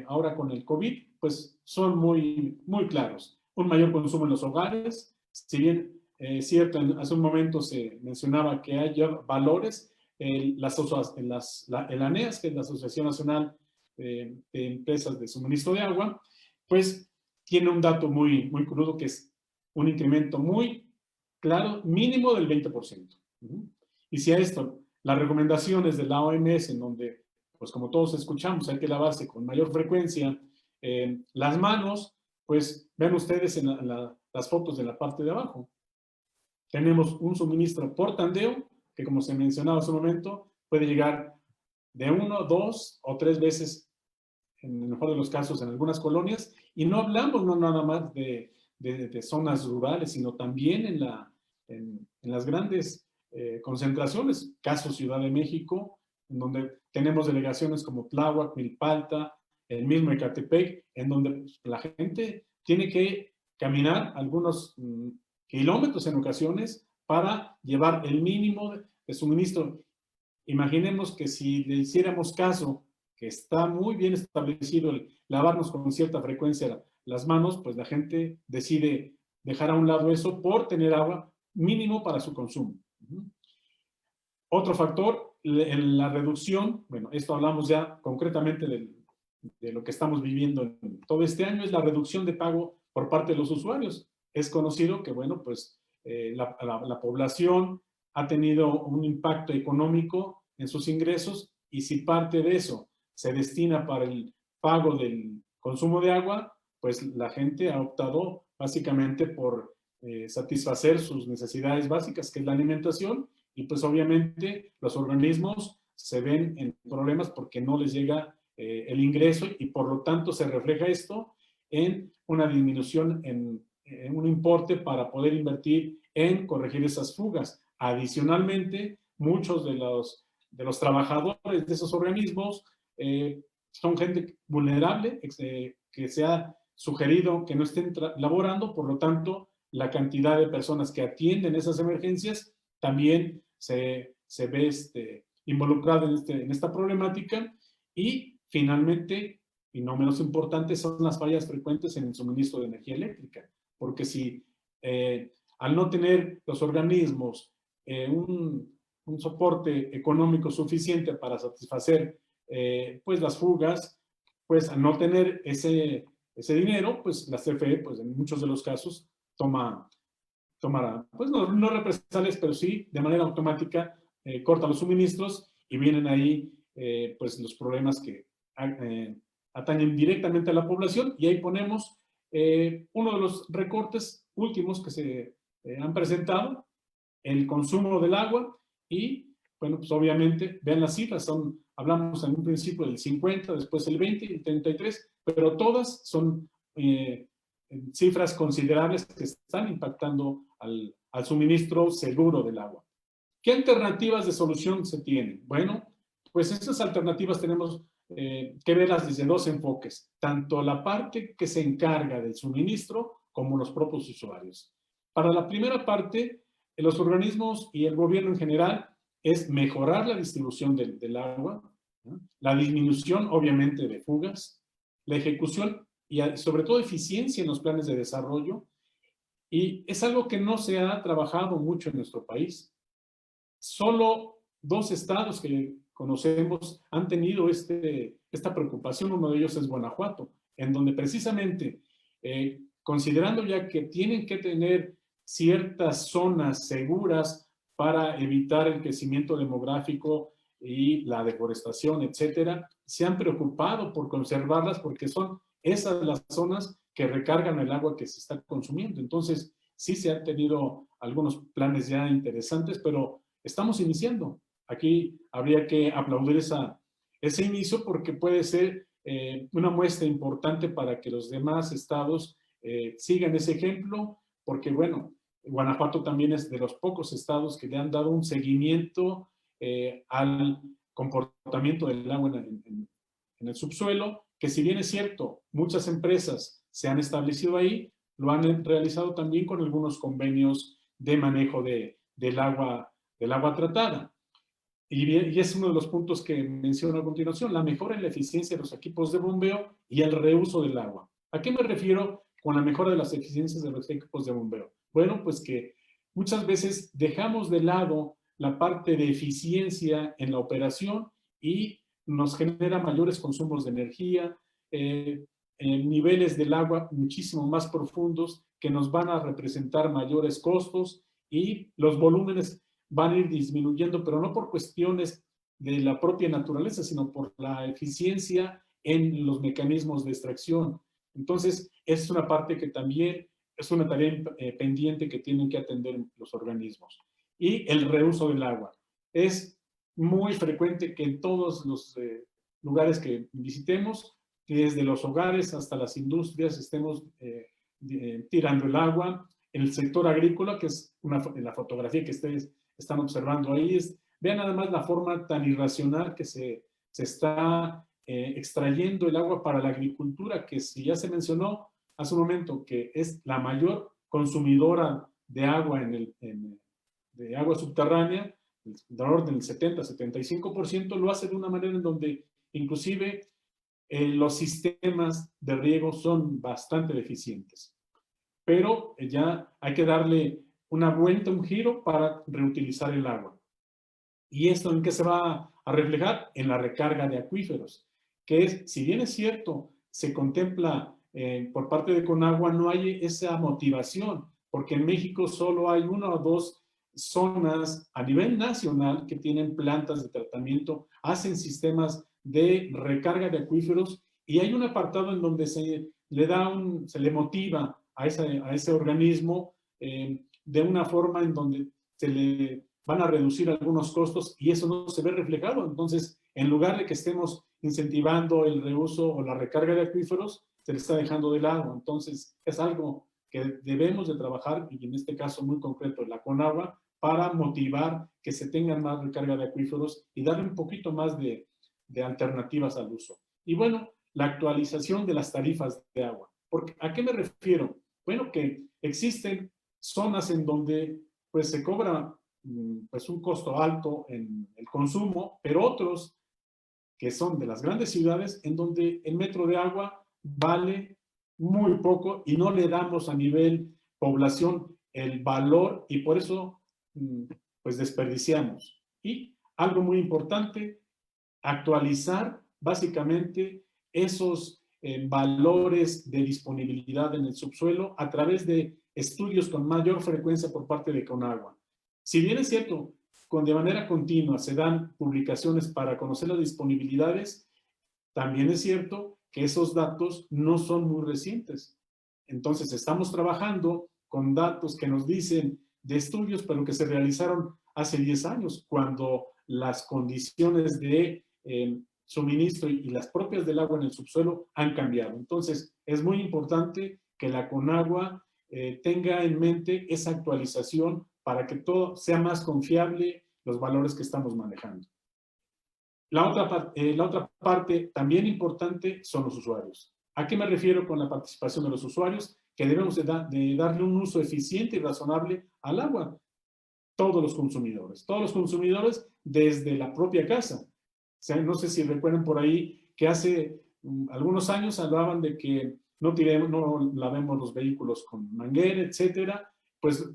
[SPEAKER 3] ahora con el COVID, pues son muy, muy claros. Un mayor consumo en los hogares, si bien cierto, hace un momento se mencionaba que hay ya valores, el ANEAS, que es la Asociación Nacional de Empresas de Suministro de Agua, pues tiene un dato muy, muy crudo, que es un incremento muy claro, mínimo del 20%. Y si a esto, las recomendaciones de la OMS, en donde, pues como todos escuchamos, hay que lavarse con mayor frecuencia las manos, pues ven ustedes en las fotos de la parte de abajo. Tenemos un suministro por tandeo, que como se mencionaba hace un momento, puede llegar de 1, 2 o 3 veces en el mejor de los casos, en algunas colonias, y no hablamos no nada más de zonas rurales, sino también en las grandes concentraciones, caso Ciudad de México, en donde tenemos delegaciones como Tláhuac, Milpalta, el mismo Ecatepec, en donde pues, la gente tiene que caminar algunos kilómetros en ocasiones para llevar el mínimo de suministro. Imaginemos que si le hiciéramos caso, que está muy bien establecido el lavarnos con cierta frecuencia las manos, pues la gente decide dejar a un lado eso por tener agua mínimo para su consumo. Otro factor, la reducción, bueno, esto hablamos ya concretamente de lo que estamos viviendo en todo este año, es la reducción de pago por parte de los usuarios. Es conocido que, bueno, pues la población ha tenido un impacto económico en sus ingresos y si parte de eso se destina para el pago del consumo de agua, pues la gente ha optado básicamente por satisfacer sus necesidades básicas, que es la alimentación, y pues obviamente los organismos se ven en problemas porque no les llega el ingreso y por lo tanto se refleja esto en una disminución en un importe para poder invertir en corregir esas fugas. Adicionalmente, muchos de los trabajadores de esos organismos son gente vulnerable que se ha sugerido que no estén laborando, por lo tanto, la cantidad de personas que atienden esas emergencias también se ve involucrada en esta problemática. Y finalmente, y no menos importante, son las fallas frecuentes en el suministro de energía eléctrica, porque si al no tener los organismos un soporte económico suficiente para satisfacer pues las fugas, pues al no tener ese dinero, pues la CFE, pues en muchos de los casos, tomará, pues no represalias, pero sí de manera automática corta los suministros y vienen ahí pues los problemas que atañen directamente a la población y ahí ponemos uno de los recortes últimos que se han presentado, el consumo del agua y, bueno, pues obviamente, vean las cifras, hablamos en un principio del 50, después el 20 y el 33, pero todas son cifras considerables que están impactando al suministro seguro del agua. ¿Qué alternativas de solución se tienen? Bueno, pues esas alternativas tenemos que verlas desde dos enfoques, tanto la parte que se encarga del suministro como los propios usuarios. Para la primera parte, los organismos y el gobierno en general es mejorar la distribución del agua, ¿no? La disminución, obviamente, de fugas, la ejecución y sobre todo eficiencia en los planes de desarrollo. Y es algo que no se ha trabajado mucho en nuestro país. Solo 2 estados que conocemos han tenido esta preocupación. Uno de ellos es Guanajuato, en donde precisamente, considerando ya que tienen que tener ciertas zonas seguras para evitar el crecimiento demográfico y la deforestación, etcétera, se han preocupado por conservarlas porque son esas las zonas que recargan el agua que se está consumiendo. Entonces, sí se han tenido algunos planes ya interesantes, pero estamos iniciando. Aquí habría que aplaudir ese inicio porque puede ser una muestra importante para que los demás estados sigan ese ejemplo, porque bueno, Guanajuato también es de los pocos estados que le han dado un seguimiento al comportamiento del agua en el subsuelo, que si bien es cierto, muchas empresas se han establecido ahí, lo han realizado también con algunos convenios de manejo del agua tratada. Y es uno de los puntos que menciono a continuación, la mejora en la eficiencia de los equipos de bombeo y el reuso del agua. ¿A qué me refiero con la mejora de las eficiencias de los equipos de bombeo? Bueno, pues que muchas veces dejamos de lado la parte de eficiencia en la operación y nos genera mayores consumos de energía, niveles del agua muchísimo más profundos que nos van a representar mayores costos y los volúmenes van a ir disminuyendo, pero no por cuestiones de la propia naturaleza, sino por la eficiencia en los mecanismos de extracción. Entonces, es una parte que también es una tarea pendiente que tienen que atender los organismos. Y el reuso del agua. Es muy frecuente que en todos los lugares que visitemos desde los hogares hasta las industrias estemos tirando el agua. En el sector agrícola, que es la fotografía que ustedes están observando ahí, vean nada más la forma tan irracional que se está extrayendo el agua para la agricultura, que si ya se mencionó hace un momento que es la mayor consumidora de agua de agua subterránea, del orden del 70-75%, lo hace de una manera en donde inclusive los sistemas de riego son bastante deficientes. Pero ya hay que darle una vuelta, un giro para reutilizar el agua. ¿Y esto en qué se va a reflejar? En la recarga de acuíferos, que es, si bien es cierto, se contempla por parte de Conagua, no hay esa motivación, porque en México solo hay 1 o 2 zonas a nivel nacional que tienen plantas de tratamiento, hacen sistemas de recarga de acuíferos, y hay un apartado en donde se le motiva a ese organismo de una forma en donde se le van a reducir algunos costos y eso no se ve reflejado. Entonces, en lugar de que estemos incentivando el reuso o la recarga de acuíferos, se le está dejando de lado. Entonces, es algo que debemos de trabajar, y en este caso muy concreto la Conagua, para motivar que se tengan más recarga de acuíferos y darle un poquito más de alternativas al uso. Y bueno, la actualización de las tarifas de agua. ¿A qué me refiero? Bueno, que existen zonas en donde pues se cobra pues un costo alto en el consumo, pero otros que son de las grandes ciudades en donde el metro de agua vale muy poco y no le damos a nivel población el valor y por eso pues desperdiciamos. Y algo muy importante, actualizar básicamente esos valores de disponibilidad en el subsuelo a través de estudios con mayor frecuencia por parte de Conagua. Si bien es cierto, de manera continua se dan publicaciones para conocer las disponibilidades, también es cierto que esos datos no son muy recientes. Entonces, estamos trabajando con datos que nos dicen de estudios, pero que se realizaron hace 10 años, cuando las condiciones de suministro y las propias del agua en el subsuelo han cambiado. Entonces, es muy importante que la Conagua tenga en mente esa actualización para que todo sea más confiable los valores que estamos manejando. La otra parte también importante son los usuarios. ¿A qué me refiero con la participación de los usuarios? Que debemos de darle un uso eficiente y razonable al agua. Todos los consumidores desde la propia casa. O sea, no sé si recuerdan por ahí que hace algunos años hablaban de que no lavemos los vehículos con manguera, etcétera. Pues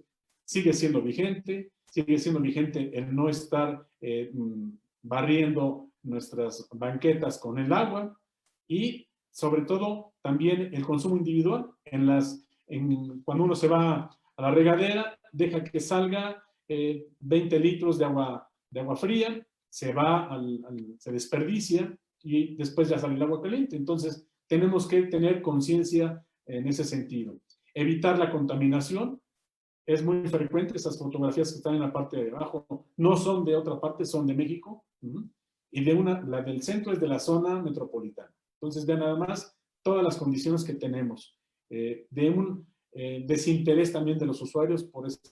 [SPEAKER 3] sigue siendo vigente el no estar barriendo nuestras banquetas con el agua y sobre todo también el consumo individual. Cuando uno se va a la regadera, deja que salga 20 litros de agua fría, se desperdicia y después ya sale el agua caliente. Entonces tenemos que tener conciencia en ese sentido. Evitar la contaminación. Es muy frecuente, esas fotografías que están en la parte de abajo no son de otra parte, son de México, y la del centro es de la zona metropolitana. Entonces vean nada más todas las condiciones que tenemos, de un desinterés también de los usuarios por esta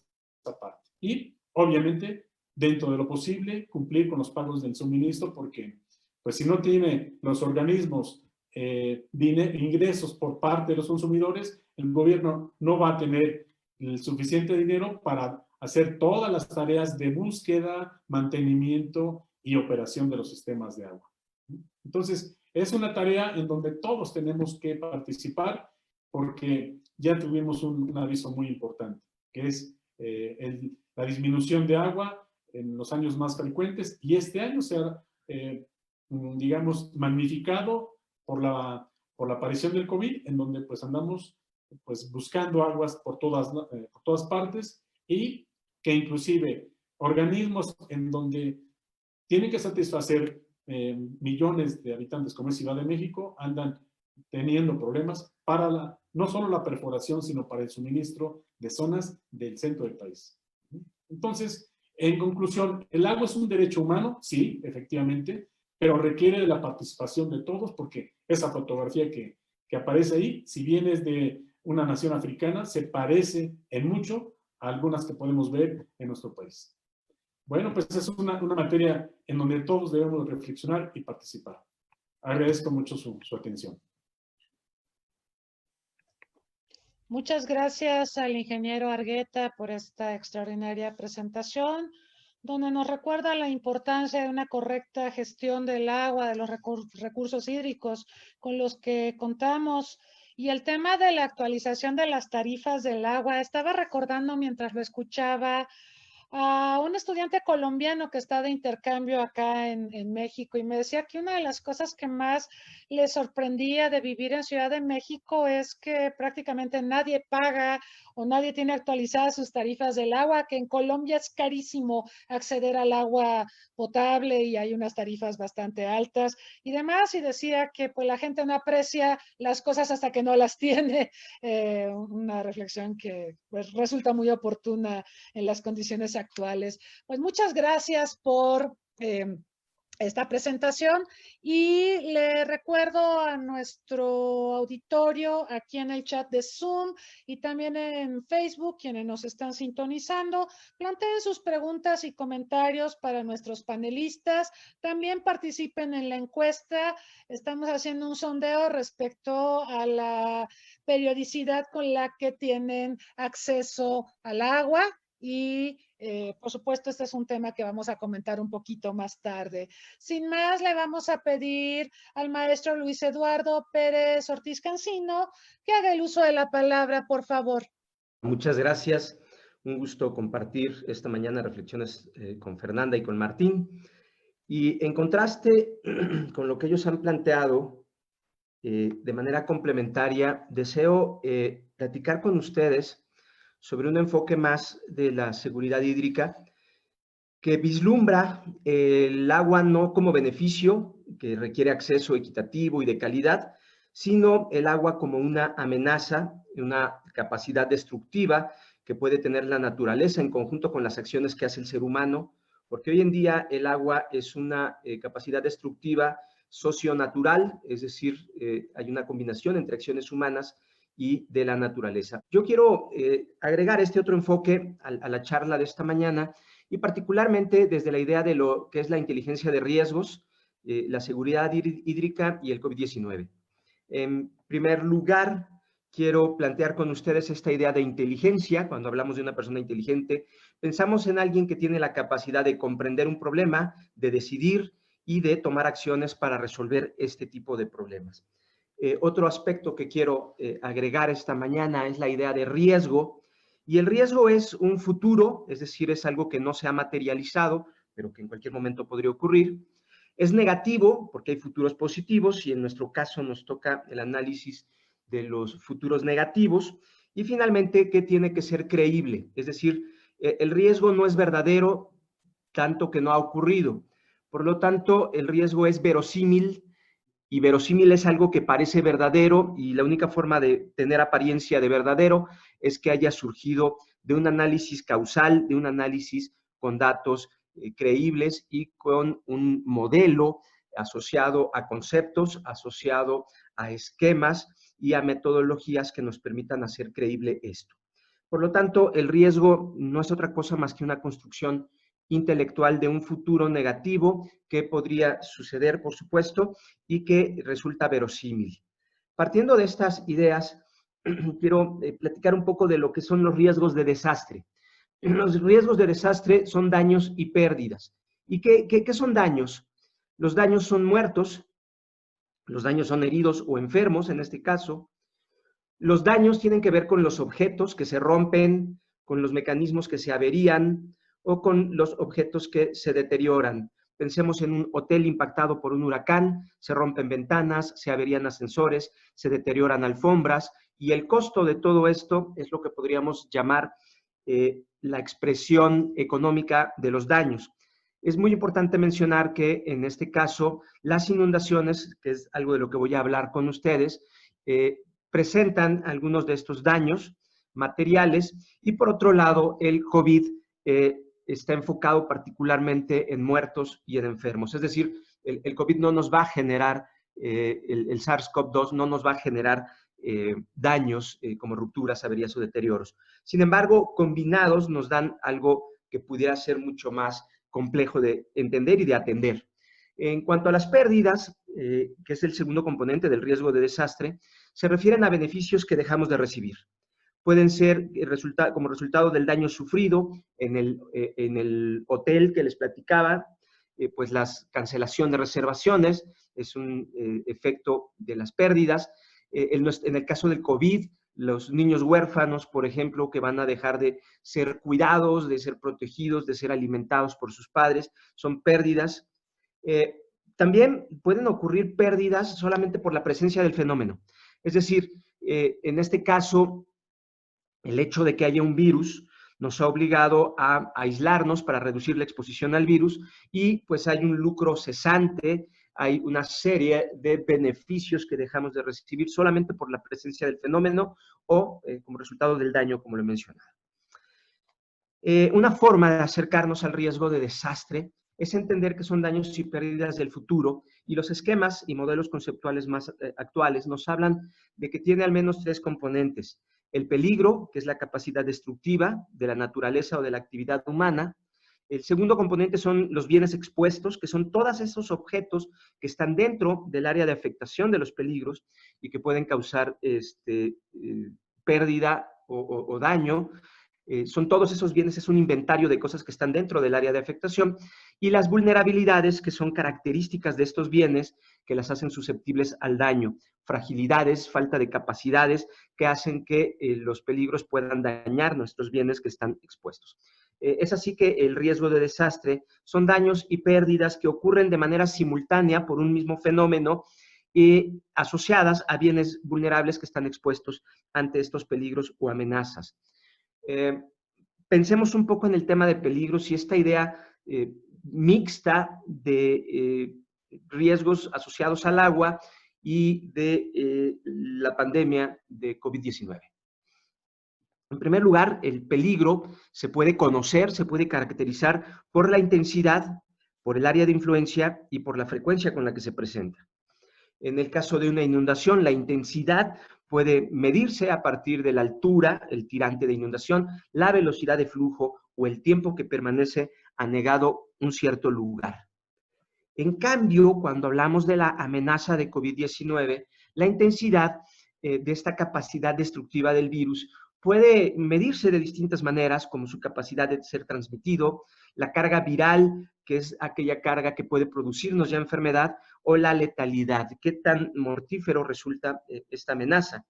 [SPEAKER 3] parte. Y obviamente, dentro de lo posible, cumplir con los pagos del suministro, porque pues si no tiene los organismos ingresos por parte de los consumidores, el gobierno no va a tener el suficiente dinero para hacer todas las tareas de búsqueda, mantenimiento y operación de los sistemas de agua. Entonces, es una tarea en donde todos tenemos que participar porque ya tuvimos un aviso muy importante, que es la disminución de agua en los años más frecuentes, y este año se ha, digamos, magnificado por la aparición del COVID, en donde pues andamos pues buscando aguas por todas partes, y que inclusive organismos en donde tienen que satisfacer millones de habitantes como es Ciudad de México, andan teniendo problemas para no solo la perforación, sino para el suministro de zonas del centro del país. Entonces, en conclusión, ¿el agua es un derecho humano? Sí, efectivamente, pero requiere de la participación de todos porque esa fotografía que aparece ahí, si bien es de una nación africana, se parece en mucho a algunas que podemos ver en nuestro país. Bueno, pues es una materia en donde todos debemos reflexionar y participar. Agradezco mucho su atención.
[SPEAKER 1] Muchas gracias al ingeniero Argueta por esta extraordinaria presentación, donde nos recuerda la importancia de una correcta gestión del agua, de los recursos hídricos con los que contamos. Y el tema de la actualización de las tarifas del agua, estaba recordando mientras lo escuchaba a un estudiante colombiano que está de intercambio acá en México y me decía que una de las cosas que más le sorprendía de vivir en Ciudad de México es que prácticamente nadie paga o nadie tiene actualizadas sus tarifas del agua, que en Colombia es carísimo acceder al agua potable y hay unas tarifas bastante altas y demás, y decía que pues la gente no aprecia las cosas hasta que no las tiene, una reflexión que pues resulta muy oportuna en las condiciones actuales. Pues muchas gracias por esta presentación y le recuerdo a nuestro auditorio aquí en el chat de Zoom y también en Facebook, quienes nos están sintonizando, planteen sus preguntas y comentarios para nuestros panelistas. También participen en la encuesta. Estamos haciendo un sondeo respecto a la periodicidad con la que tienen acceso al agua. Y, por supuesto, este es un tema que vamos a comentar un poquito más tarde. Sin más, le vamos a pedir al maestro Luis Eduardo Pérez Ortiz Cancino que haga el uso de la palabra, por favor.
[SPEAKER 4] Muchas gracias. Un gusto compartir esta mañana reflexiones con Fernanda y con Martín. Y en contraste con lo que ellos han planteado de manera complementaria, deseo platicar con ustedes sobre un enfoque más de la seguridad hídrica que vislumbra el agua no como beneficio que requiere acceso equitativo y de calidad, sino el agua como una amenaza, una capacidad destructiva que puede tener la naturaleza en conjunto con las acciones que hace el ser humano, porque hoy en día el agua es una capacidad destructiva socionatural, es decir, hay una combinación entre acciones humanas y de la naturaleza. Yo quiero agregar este otro enfoque a la charla de esta mañana y particularmente desde la idea de lo que es la inteligencia de riesgos, la seguridad hídrica y el COVID-19. En primer lugar, quiero plantear con ustedes esta idea de inteligencia. Cuando hablamos de una persona inteligente, pensamos en alguien que tiene la capacidad de comprender un problema, de decidir y de tomar acciones para resolver este tipo de problemas. Otro aspecto que quiero agregar esta mañana es la idea de riesgo. Y el riesgo es un futuro, es decir, es algo que no se ha materializado, pero que en cualquier momento podría ocurrir. Es negativo porque hay futuros positivos y en nuestro caso nos toca el análisis de los futuros negativos. Y finalmente, que tiene que ser creíble, es decir, el riesgo no es verdadero tanto que no ha ocurrido. Por lo tanto, el riesgo es verosímil. Y verosímil es algo que parece verdadero y la única forma de tener apariencia de verdadero es que haya surgido de un análisis causal, de un análisis con datos creíbles y con un modelo asociado a conceptos, asociado a esquemas y a metodologías que nos permitan hacer creíble esto. Por lo tanto, el riesgo no es otra cosa más que una construcción intelectual de un futuro negativo que podría suceder, por supuesto, y que resulta verosímil. Partiendo de estas ideas, quiero platicar un poco de lo que son los riesgos de desastre. Los riesgos de desastre son daños y pérdidas. ¿Y qué son daños? Los daños son muertos, los daños son heridos o enfermos, en este caso. Los daños tienen que ver con los objetos que se rompen, con los mecanismos que se averían, o con los objetos que se deterioran. Pensemos en un hotel impactado por un huracán, se rompen ventanas, se averían ascensores, se deterioran alfombras, y el costo de todo esto es lo que podríamos llamar la expresión económica de los daños. Es muy importante mencionar que en este caso las inundaciones, que es algo de lo que voy a hablar con ustedes, presentan algunos de estos daños materiales, y por otro lado el COVID está enfocado particularmente en muertos y en enfermos. Es decir, el COVID no nos va a generar el SARS-CoV-2 no nos va a generar daños como rupturas, averías o deterioros. Sin embargo, combinados nos dan algo que pudiera ser mucho más complejo de entender y de atender. En cuanto a las pérdidas, que es el segundo componente del riesgo de desastre, se refieren a beneficios que dejamos de recibir. Pueden ser como resultado del daño sufrido en el hotel que les platicaba, pues la cancelación de reservaciones es un efecto de las pérdidas. En el caso del COVID, los niños huérfanos, por ejemplo, que van a dejar de ser cuidados, de ser protegidos, de ser alimentados por sus padres, son pérdidas. También pueden ocurrir pérdidas solamente por la presencia del fenómeno. Es decir, en este caso, el hecho de que haya un virus nos ha obligado a aislarnos para reducir la exposición al virus y pues hay un lucro cesante, hay una serie de beneficios que dejamos de recibir solamente por la presencia del fenómeno o como resultado del daño, como lo he mencionado. Una forma de acercarnos al riesgo de desastre es entender que son daños y pérdidas del futuro y los esquemas y modelos conceptuales más actuales nos hablan de que tiene al menos 3 componentes. El peligro, que es la capacidad destructiva de la naturaleza o de la actividad humana. El segundo componente son los bienes expuestos, que son todos esos objetos que están dentro del área de afectación de los peligros y que pueden causar pérdida o daño. Son todos esos bienes, es un inventario de cosas que están dentro del área de afectación, y las vulnerabilidades, que son características de estos bienes que las hacen susceptibles al daño, fragilidades, falta de capacidades que hacen que los peligros puedan dañar nuestros bienes que están expuestos. Es así que el riesgo de desastre son daños y pérdidas que ocurren de manera simultánea por un mismo fenómeno y asociadas a bienes vulnerables que están expuestos ante estos peligros o amenazas. Pensemos un poco en el tema de peligros y esta idea mixta de riesgos asociados al agua y de la pandemia de COVID-19. En primer lugar, el peligro se puede conocer, se puede caracterizar por la intensidad, por el área de influencia y por la frecuencia con la que se presenta. En el caso de una inundación, la intensidad puede medirse a partir de la altura, el tirante de inundación, la velocidad de flujo o el tiempo que permanece anegado un cierto lugar. En cambio, cuando hablamos de la amenaza de COVID-19, la intensidad de esta capacidad destructiva del virus puede medirse de distintas maneras, como su capacidad de ser transmitido, la carga viral, que es aquella carga que puede producirnos ya enfermedad, o la letalidad, qué tan mortífero resulta esta amenaza.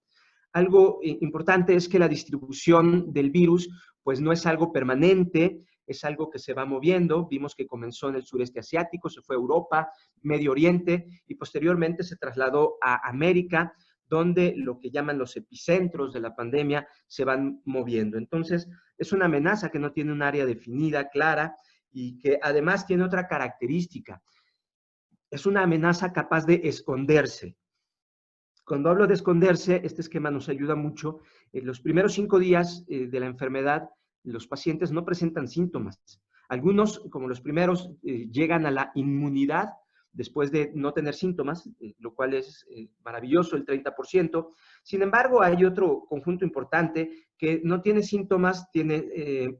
[SPEAKER 4] Algo importante es que la distribución del virus pues no es algo permanente, es algo que se va moviendo. Vimos que comenzó en el sureste asiático, se fue a Europa, Medio Oriente y posteriormente se trasladó a América, donde lo que llaman los epicentros de la pandemia se van moviendo. Entonces, es una amenaza que no tiene un área definida, clara, y que además tiene otra característica. Es una amenaza capaz de esconderse. Cuando hablo de esconderse, este esquema nos ayuda mucho. En los primeros 5 días de la enfermedad, los pacientes no presentan síntomas. Algunos, como los primeros, llegan a la inmunidad después de no tener síntomas, lo cual es maravilloso, el 30%. Sin embargo, hay otro conjunto importante que no tiene síntomas, tiene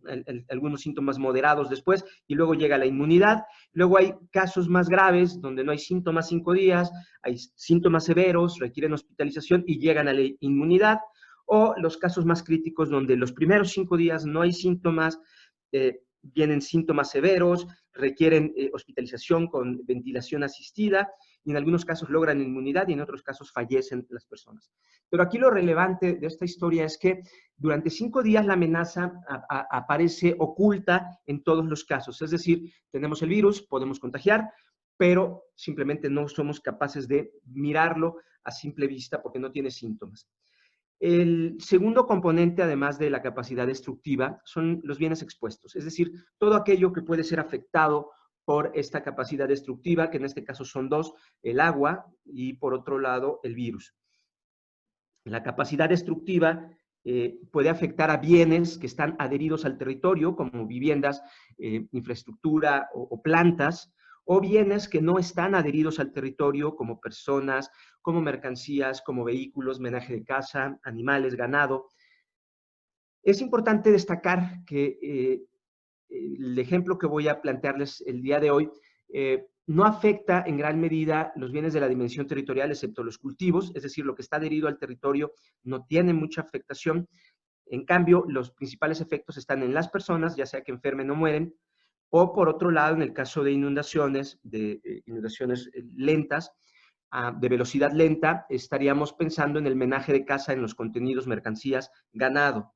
[SPEAKER 4] algunos síntomas moderados después y luego llega la inmunidad. Luego hay casos más graves donde no hay síntomas 5 días, hay síntomas severos, requieren hospitalización y llegan a la inmunidad. O los casos más críticos donde los primeros 5 días no hay síntomas, vienen síntomas severos, requieren hospitalización con ventilación asistida y en algunos casos logran inmunidad y en otros casos fallecen las personas. Pero aquí lo relevante de esta historia es que durante 5 días la amenaza aparece oculta en todos los casos. Es decir, tenemos el virus, podemos contagiar, pero simplemente no somos capaces de mirarlo a simple vista porque no tiene síntomas. El segundo componente, además de la capacidad destructiva, son los bienes expuestos, es decir, todo aquello que puede ser afectado por esta capacidad destructiva, que en este caso son 2, el agua y por otro lado el virus. La capacidad destructiva puede afectar a bienes que están adheridos al territorio, como viviendas, infraestructura o plantas, o bienes que no están adheridos al territorio, como personas, como mercancías, como vehículos, menaje de casa, animales, ganado. Es importante destacar que el ejemplo que voy a plantearles el día de hoy no afecta en gran medida los bienes de la dimensión territorial, excepto los cultivos, es decir, lo que está adherido al territorio no tiene mucha afectación. En cambio, los principales efectos están en las personas, ya sea que enfermen o mueren, o por otro lado, en el caso de inundaciones lentas, de velocidad lenta, estaríamos pensando en el menaje de casa, en los contenidos, mercancías, ganado.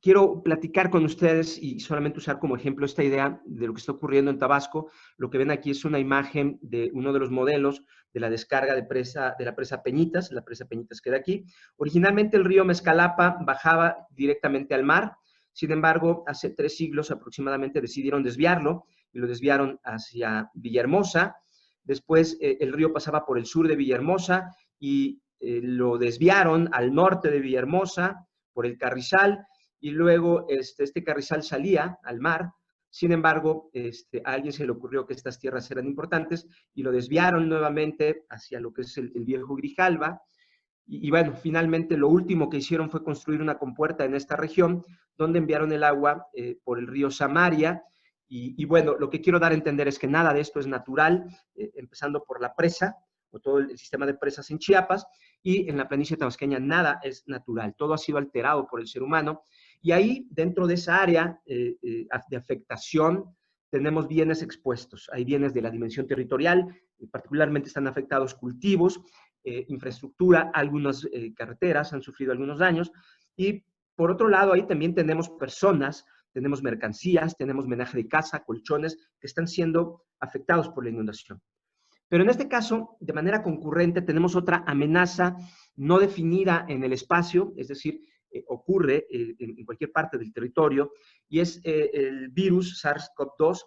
[SPEAKER 4] Quiero platicar con ustedes y solamente usar como ejemplo esta idea de lo que está ocurriendo en Tabasco. Lo que ven aquí es una imagen de uno de los modelos de la descarga de la presa Peñitas. La presa Peñitas queda aquí. Originalmente el río Mezcalapa bajaba directamente al mar. Sin embargo, hace 3 siglos aproximadamente decidieron desviarlo y lo desviaron hacia Villahermosa. Después el río pasaba por el sur de Villahermosa y lo desviaron al norte de Villahermosa por el Carrizal. Y luego este carrizal salía al mar. Sin embargo, a alguien se le ocurrió que estas tierras eran importantes y lo desviaron nuevamente hacia lo que es el viejo Grijalva. Y bueno, finalmente lo último que hicieron fue construir una compuerta en esta región, donde enviaron el agua por el río Samaria. Y bueno, lo que quiero dar a entender es que nada de esto es natural, empezando por la presa, o todo el sistema de presas en Chiapas, y en la planicie tabasqueña nada es natural, todo ha sido alterado por el ser humano. Y ahí, dentro de esa área de afectación, tenemos bienes expuestos. Hay bienes de la dimensión territorial, particularmente están afectados cultivos, infraestructura, algunas carreteras han sufrido algunos daños. Y por otro lado, ahí también tenemos personas, tenemos mercancías, tenemos menaje de casa, colchones, que están siendo afectados por la inundación. Pero en este caso, de manera concurrente, tenemos otra amenaza no definida en el espacio, es decir, ocurre en cualquier parte del territorio, y es el virus SARS-CoV-2.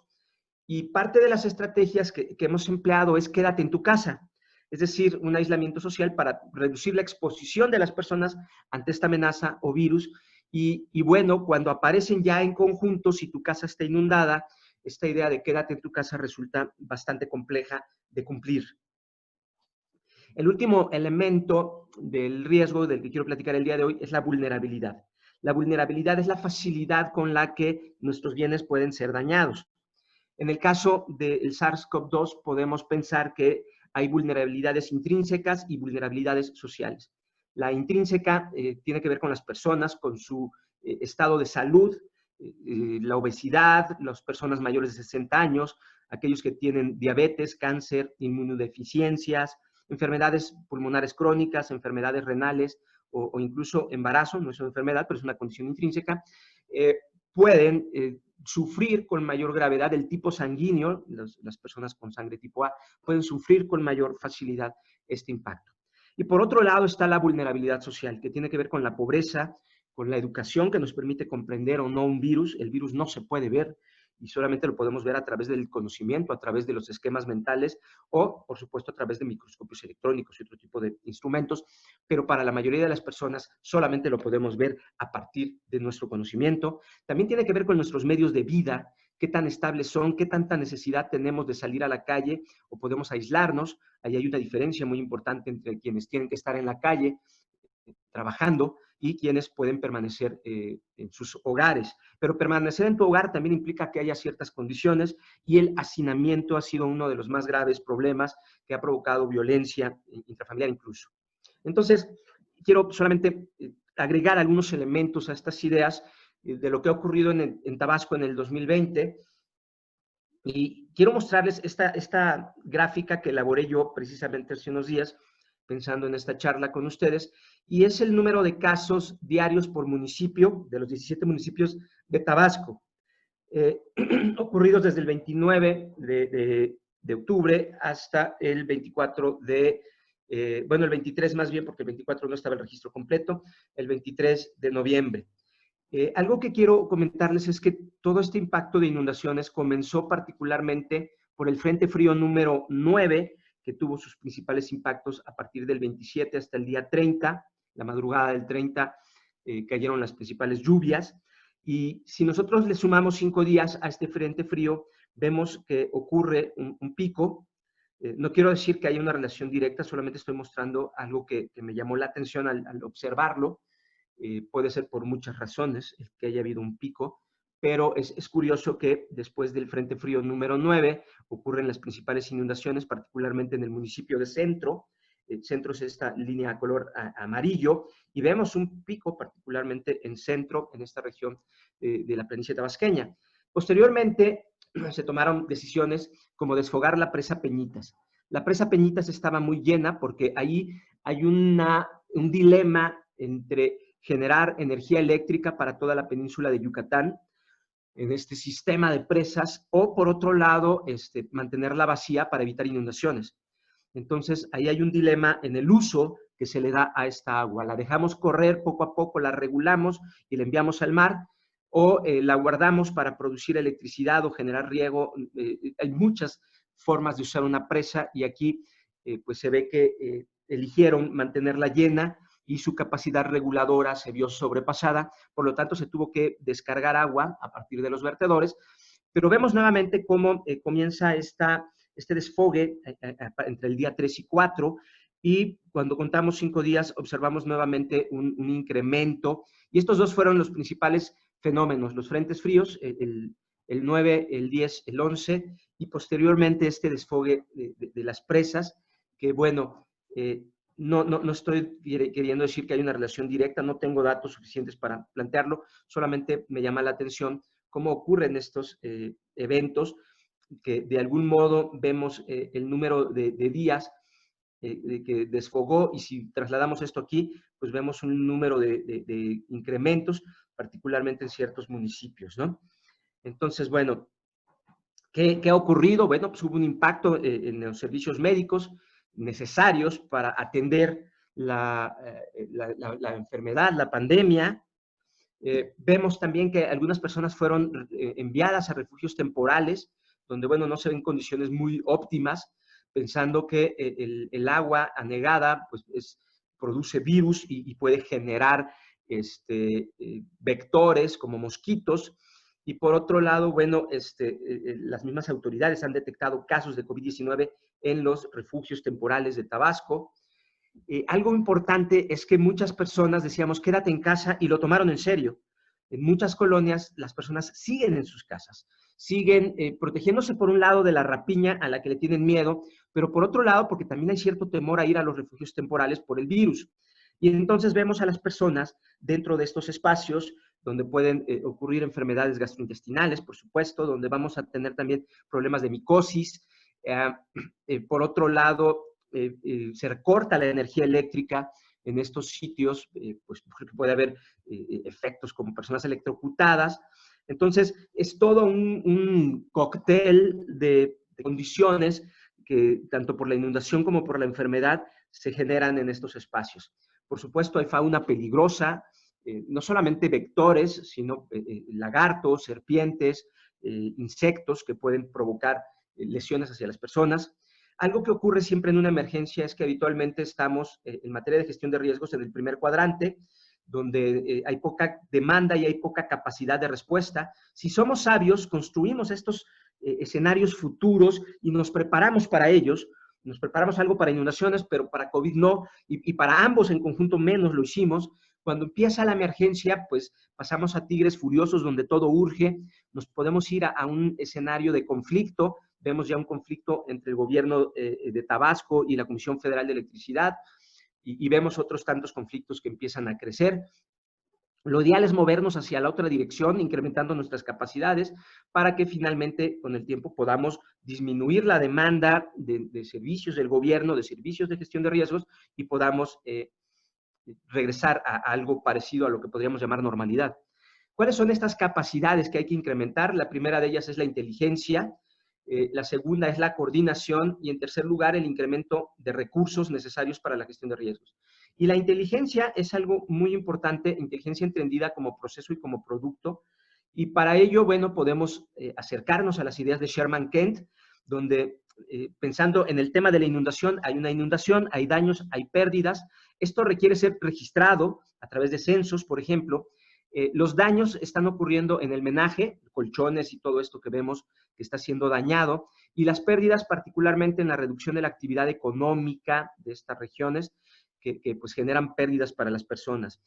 [SPEAKER 4] Y parte de las estrategias que hemos empleado es quédate en tu casa, es decir, un aislamiento social para reducir la exposición de las personas ante esta amenaza o virus. Y bueno, cuando aparecen ya en conjunto, si tu casa está inundada, esta idea de quédate en tu casa resulta bastante compleja de cumplir. El último elemento del riesgo del que quiero platicar el día de hoy es la vulnerabilidad. La vulnerabilidad es la facilidad con la que nuestros bienes pueden ser dañados. En el caso del SARS-CoV-2 podemos pensar que hay vulnerabilidades intrínsecas y vulnerabilidades sociales. La intrínseca tiene que ver con las personas, con su estado de salud, la obesidad, las personas mayores de 60 años, aquellos que tienen diabetes, cáncer, inmunodeficiencias, enfermedades pulmonares crónicas, enfermedades renales o incluso embarazo, no es una enfermedad, pero es una condición intrínseca, pueden sufrir con mayor gravedad el tipo sanguíneo, las personas con sangre tipo A, pueden sufrir con mayor facilidad este impacto. Y por otro lado está la vulnerabilidad social, que tiene que ver con la pobreza, con la educación que nos permite comprender o no un virus. El virus no se puede ver y solamente lo podemos ver a través del conocimiento, a través de los esquemas mentales o, por supuesto, a través de microscopios electrónicos y otro tipo de instrumentos, pero para la mayoría de las personas solamente lo podemos ver a partir de nuestro conocimiento. También tiene que ver con nuestros medios de vida, qué tan estables son, qué tanta necesidad tenemos de salir a la calle o podemos aislarnos. Ahí hay una diferencia muy importante entre quienes tienen que estar en la calle trabajando y quienes pueden permanecer en sus hogares. Pero permanecer en tu hogar también implica que haya ciertas condiciones y el hacinamiento ha sido uno de los más graves problemas que ha provocado violencia intrafamiliar incluso. Entonces, quiero solamente agregar algunos elementos a estas ideas de lo que ha ocurrido en Tabasco en el 2020 y quiero mostrarles esta gráfica que elaboré yo precisamente hace unos días pensando en esta charla con ustedes, y es el número de casos diarios por municipio de los 17 municipios de Tabasco, ocurridos desde el 29 de octubre hasta el 24 bueno, el 23 más bien, porque el 24 no estaba el registro completo, el 23 de noviembre. Algo que quiero comentarles es que todo este impacto de inundaciones comenzó particularmente por el Frente Frío número 9, que tuvo sus principales impactos a partir del 27 hasta el día 30, la madrugada del 30 cayeron las principales lluvias, y si nosotros le sumamos 5 días a este Frente Frío, vemos que ocurre un pico. No quiero decir que haya una relación directa, solamente estoy mostrando algo que me llamó la atención al observarlo. Puede ser por muchas razones el que haya habido un pico, pero es curioso que después del Frente Frío número 9 ocurren las principales inundaciones, particularmente en el municipio de Centro. Centro es esta línea color amarillo, y vemos un pico particularmente en Centro, en esta región de la planicie tabasqueña. Posteriormente se tomaron decisiones como desfogar la presa Peñitas. La presa Peñitas estaba muy llena porque ahí hay un dilema entre generar energía eléctrica para toda la península de Yucatán en este sistema de presas, o por otro lado, mantenerla vacía para evitar inundaciones. Entonces, ahí hay un dilema en el uso que se le da a esta agua. La dejamos correr poco a poco, la regulamos y la enviamos al mar, o la guardamos para producir electricidad o generar riego. Hay muchas formas de usar una presa, y aquí pues se ve que eligieron mantenerla llena y su capacidad reguladora se vio sobrepasada, por lo tanto se tuvo que descargar agua a partir de los vertedores, pero vemos nuevamente cómo comienza este desfogue entre el día 3 y 4, y cuando contamos 5 días observamos nuevamente un incremento, y estos dos fueron los principales fenómenos: los frentes fríos, el 9, el 10, el 11, y posteriormente este desfogue de las presas, que bueno, no estoy queriendo decir que hay una relación directa, no tengo datos suficientes para plantearlo, solamente me llama la atención cómo ocurren estos eventos, que de algún modo vemos el número de días que desfogó, y si trasladamos esto aquí, pues vemos un número de incrementos, particularmente en ciertos municipios, ¿no? Entonces, bueno, ¿qué ha ocurrido? Bueno, pues hubo un impacto en los servicios médicos necesarios para atender la enfermedad, la pandemia. Vemos también que algunas personas fueron enviadas a refugios temporales, donde, bueno, no se ven condiciones muy óptimas, pensando que el agua anegada pues produce virus y puede generar vectores como mosquitos. Y por otro lado, bueno, las mismas autoridades han detectado casos de COVID-19 en los refugios temporales de Tabasco. Algo importante es que muchas personas decíamos, quédate en casa, y lo tomaron en serio. En muchas colonias las personas siguen en sus casas, siguen protegiéndose por un lado de la rapiña a la que le tienen miedo, pero por otro lado porque también hay cierto temor a ir a los refugios temporales por el virus. Y entonces vemos a las personas dentro de estos espacios donde pueden ocurrir enfermedades gastrointestinales, por supuesto, donde vamos a tener también problemas de micosis. Por otro lado, se recorta la energía eléctrica en estos sitios, pues porque puede haber efectos como personas electrocutadas. Entonces, es todo un cóctel de condiciones que, tanto por la inundación como por la enfermedad, se generan en estos espacios. Por supuesto, hay fauna peligrosa, no solamente vectores, sino lagartos, serpientes, insectos que pueden provocar lesiones hacia las personas. Algo que ocurre siempre en una emergencia es que habitualmente estamos en materia de gestión de riesgos en el primer cuadrante, donde hay poca demanda y hay poca capacidad de respuesta. Si somos sabios, construimos estos escenarios futuros y nos preparamos para ellos. Nos preparamos algo para inundaciones, pero para COVID no, y para ambos en conjunto menos lo hicimos. Cuando empieza la emergencia, pues pasamos a tigres furiosos donde todo urge, nos podemos ir a un escenario de conflicto. Vemos ya un conflicto entre el gobierno de Tabasco y la Comisión Federal de Electricidad, y vemos otros tantos conflictos que empiezan a crecer. Lo ideal es movernos hacia la otra dirección, incrementando nuestras capacidades, para que finalmente con el tiempo podamos disminuir la demanda de servicios del gobierno, de servicios de gestión de riesgos, y podamos regresar a algo parecido a lo que podríamos llamar normalidad. ¿Cuáles son estas capacidades que hay que incrementar? La primera de ellas es la inteligencia, la segunda es la coordinación, y en tercer lugar el incremento de recursos necesarios para la gestión de riesgos. Y la inteligencia es algo muy importante, inteligencia entendida como proceso y como producto, y para ello, bueno, podemos acercarnos a las ideas de Sherman Kent, donde pensando en el tema de la inundación, hay una inundación, hay daños, hay pérdidas. Esto requiere ser registrado a través de censos, por ejemplo, Los daños están ocurriendo en el menaje, colchones y todo esto que vemos que está siendo dañado, y las pérdidas particularmente en la reducción de la actividad económica de estas regiones, que pues generan pérdidas para las personas.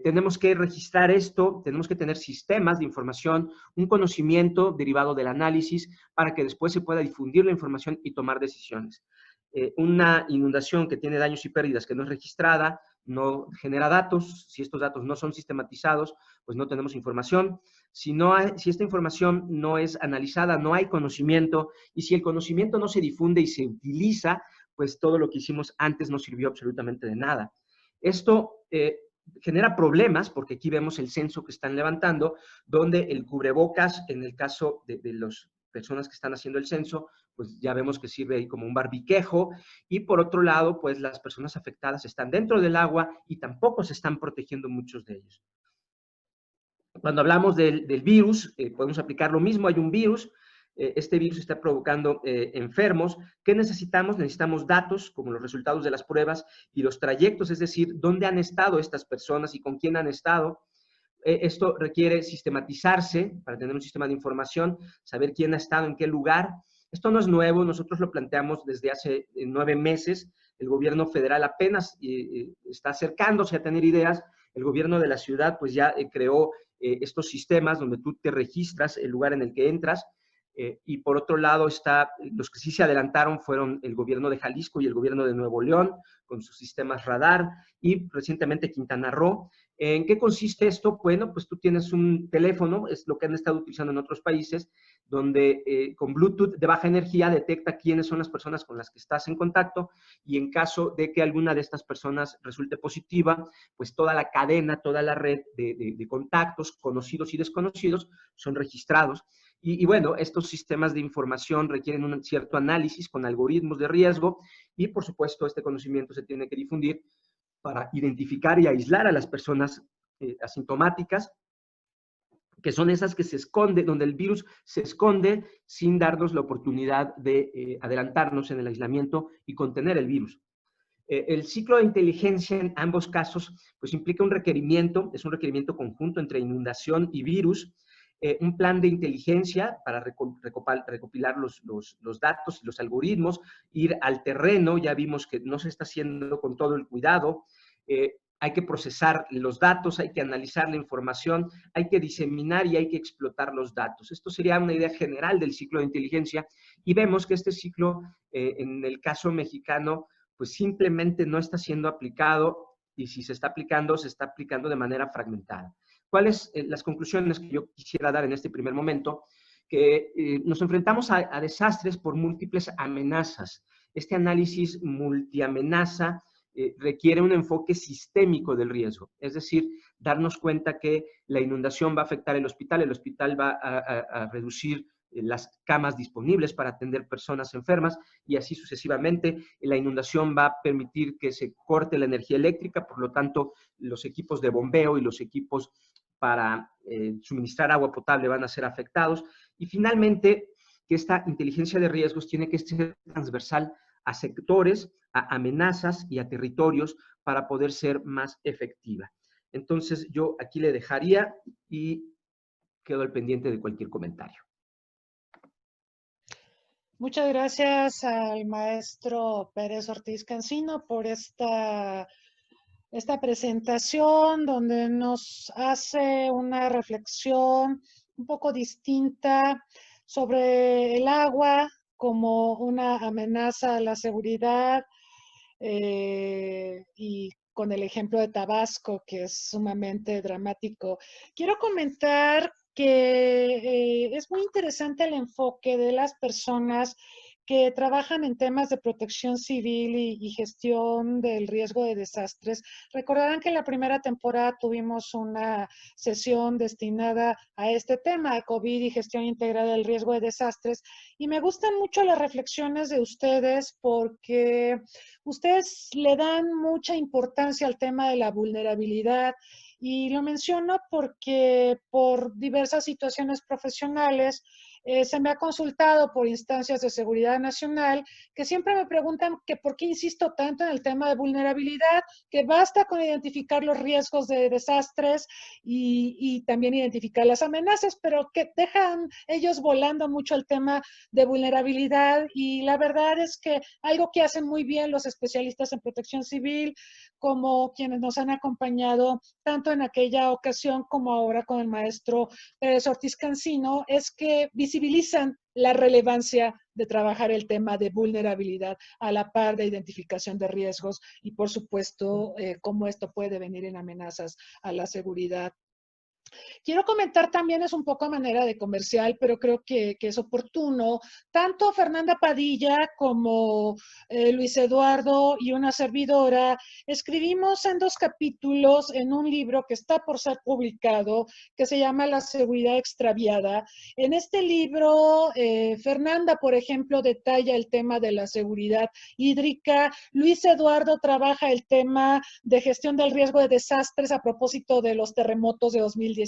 [SPEAKER 4] Tenemos que registrar esto, tenemos que tener sistemas de información, un conocimiento derivado del análisis para que después se pueda difundir la información y tomar decisiones. Una inundación que tiene daños y pérdidas que no es registrada, no genera datos. Si estos datos no son sistematizados, pues no tenemos información. Si esta información no es analizada, no hay conocimiento, y si el conocimiento no se difunde y se utiliza, pues todo lo que hicimos antes no sirvió absolutamente de nada. Esto genera problemas, porque aquí vemos el censo que están levantando, donde el cubrebocas, en el caso de las personas que están haciendo el censo, pues ya vemos que sirve ahí como un barbiquejo, y por otro lado, pues las personas afectadas están dentro del agua y tampoco se están protegiendo muchos de ellos. Cuando hablamos del virus, podemos aplicar lo mismo. Hay un virus, este virus está provocando enfermos. ¿Qué necesitamos? Necesitamos datos, como los resultados de las pruebas y los trayectos, es decir, dónde han estado estas personas y con quién han estado. Esto requiere sistematizarse para tener un sistema de información, saber quién ha estado en qué lugar. Esto no es nuevo, nosotros lo planteamos desde hace 9 meses. El gobierno federal apenas está acercándose a tener ideas. El gobierno de la ciudad pues ya creó estos sistemas donde tú te registras el lugar en el que entras. Y por otro lado, los que sí se adelantaron fueron el gobierno de Jalisco y el gobierno de Nuevo León, con sus sistemas radar, y recientemente Quintana Roo. ¿En qué consiste esto? Bueno, pues tú tienes un teléfono, es lo que han estado utilizando en otros países, donde con Bluetooth de baja energía detecta quiénes son las personas con las que estás en contacto, y en caso de que alguna de estas personas resulte positiva, pues toda la cadena, toda la red de contactos conocidos y desconocidos son registrados. Y bueno, estos sistemas de información requieren un cierto análisis con algoritmos de riesgo, y por supuesto este conocimiento se tiene que difundir para identificar y aislar a las personas asintomáticas, que son esas que se esconden, donde el virus se esconde sin darnos la oportunidad de adelantarnos en el aislamiento y contener el virus. El ciclo de inteligencia en ambos casos pues implica un requerimiento, es un requerimiento conjunto entre inundación y virus, un plan de inteligencia para recopilar los datos y los algoritmos, ir al terreno. Ya vimos que no se está haciendo con todo el cuidado. Hay que procesar los datos, hay que analizar la información, hay que diseminar y hay que explotar los datos. Esto sería una idea general del ciclo de inteligencia, y vemos que este ciclo, en el caso mexicano, pues simplemente no está siendo aplicado, y si se está aplicando de manera fragmentada. ¿Cuáles las conclusiones que yo quisiera dar en este primer momento? Que nos enfrentamos a desastres por múltiples amenazas. Este análisis multiamenaza requiere un enfoque sistémico del riesgo, es decir, darnos cuenta que la inundación va a afectar el hospital va a reducir las camas disponibles para atender personas enfermas, y así sucesivamente. La inundación va a permitir que se corte la energía eléctrica, por lo tanto, los equipos de bombeo y los equipos para suministrar agua potable van a ser afectados. Y finalmente, que esta inteligencia de riesgos tiene que ser transversal a sectores, a amenazas y a territorios para poder ser más efectiva. Entonces, yo aquí le dejaría y quedo al pendiente de cualquier comentario.
[SPEAKER 1] Muchas gracias al maestro Pérez Ortiz Cancino por esta presentación, donde nos hace una reflexión un poco distinta sobre el agua como una amenaza a la seguridad, y con el ejemplo de Tabasco, que es sumamente dramático. Quiero comentar que es muy interesante el enfoque de las personas que trabajan en temas de protección civil y gestión del riesgo de desastres. Recordarán que en la primera temporada tuvimos una sesión destinada a este tema de COVID y gestión integrada del riesgo de desastres, y me gustan mucho las reflexiones de ustedes porque ustedes le dan mucha importancia al tema de la vulnerabilidad, y lo menciono porque por diversas situaciones profesionales se me ha consultado por instancias de seguridad nacional que siempre me preguntan que por qué insisto tanto en el tema de vulnerabilidad, que basta con identificar los riesgos de desastres y también identificar las amenazas, pero que dejan ellos volando mucho el tema de vulnerabilidad, y la verdad es que algo que hacen muy bien los especialistas en protección civil, como quienes nos han acompañado tanto en aquella ocasión como ahora con el maestro Pérez Ortiz Cancino, es que visibilizan la relevancia de trabajar el tema de vulnerabilidad a la par de identificación de riesgos y, por supuesto, cómo esto puede venir en amenazas a la seguridad. Quiero comentar también, es un poco a manera de comercial, pero creo que es oportuno, tanto Fernanda Padilla como Luis Eduardo y una servidora, escribimos en 2 capítulos en un libro que está por ser publicado, que se llama La seguridad extraviada. En este libro, Fernanda, por ejemplo, detalla el tema de la seguridad hídrica, Luis Eduardo trabaja el tema de gestión del riesgo de desastres a propósito de los terremotos de 2017.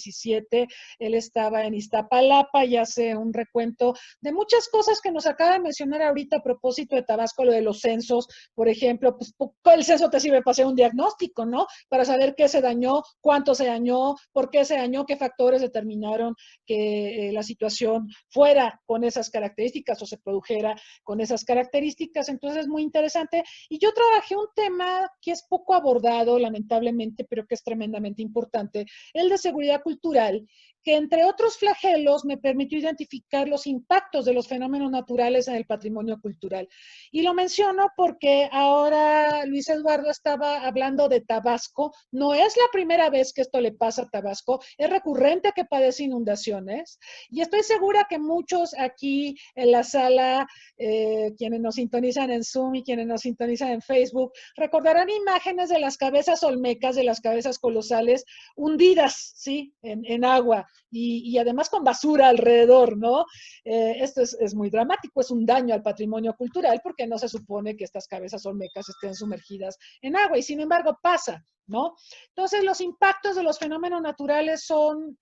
[SPEAKER 1] Él estaba en Iztapalapa y hace un recuento de muchas cosas que nos acaba de mencionar ahorita a propósito de Tabasco, lo de los censos, por ejemplo, pues el censo te sirve para hacer un diagnóstico, ¿no? Para saber qué se dañó, cuánto se dañó, por qué se dañó, qué factores determinaron que la situación fuera con esas características o se produjera con esas características. Entonces es muy interesante. Y yo trabajé un tema que es poco abordado, lamentablemente, pero que es tremendamente importante, el de seguridad cultural, que entre otros flagelos me permitió identificar los impactos de los fenómenos naturales en el patrimonio cultural. Y lo menciono porque ahora Luis Eduardo estaba hablando de Tabasco. No es la primera vez que esto le pasa a Tabasco, es recurrente que padece inundaciones. Y estoy segura que muchos aquí en la sala, quienes nos sintonizan en Zoom y quienes nos sintonizan en Facebook, recordarán imágenes de las cabezas olmecas, de las cabezas colosales hundidas, ¿sí? En agua y además con basura alrededor, ¿no? Esto es muy dramático, es un daño al patrimonio cultural porque no se supone que estas cabezas olmecas estén sumergidas en agua y sin embargo pasa, ¿no? Entonces los impactos de los fenómenos naturales son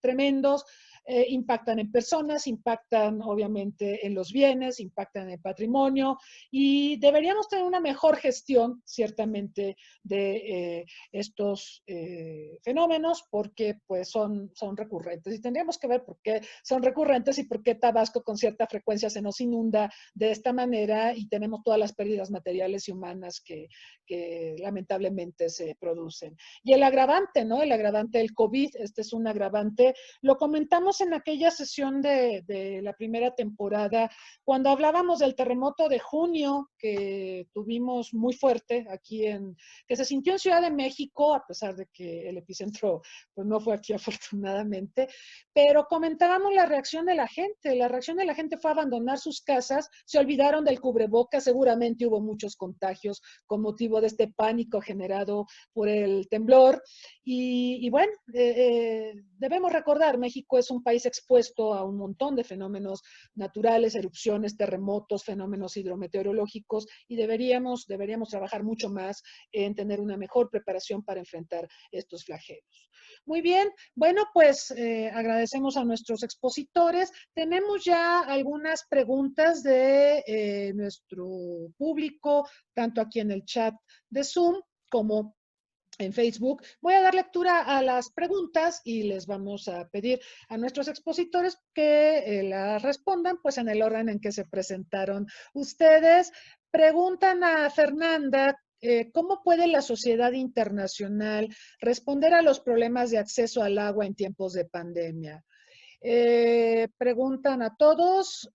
[SPEAKER 1] tremendos. Impactan en personas, impactan obviamente en los bienes, impactan en el patrimonio y deberíamos tener una mejor gestión, ciertamente, de estos fenómenos porque pues son recurrentes y tendríamos que ver por qué son recurrentes y por qué Tabasco con cierta frecuencia se nos inunda de esta manera y tenemos todas las pérdidas materiales y humanas que lamentablemente se producen. Y el agravante, ¿no? El agravante del COVID, este es un agravante, lo comentamos en aquella sesión de la primera temporada, cuando hablábamos del terremoto de junio que tuvimos muy fuerte aquí que se sintió en Ciudad de México, a pesar de que el epicentro pues no fue aquí afortunadamente, pero comentábamos la reacción de la gente. La reacción de la gente fue abandonar sus casas, se olvidaron del cubrebocas, seguramente hubo muchos contagios con motivo de este pánico generado por el temblor. Y bueno, debemos recordar, México es un país expuesto a un montón de fenómenos naturales, erupciones, terremotos, fenómenos hidrometeorológicos, y deberíamos trabajar mucho más en tener una mejor preparación para enfrentar estos flagelos. Muy bien, bueno, pues agradecemos a nuestros expositores. Tenemos ya algunas preguntas de nuestro público, tanto aquí en el chat de Zoom como en Facebook. Voy a dar lectura a las preguntas y les vamos a pedir a nuestros expositores que las respondan pues en el orden en que se presentaron ustedes. Preguntan a Fernanda, ¿cómo puede la sociedad internacional responder a los problemas de acceso al agua en tiempos de pandemia? Preguntan a todos,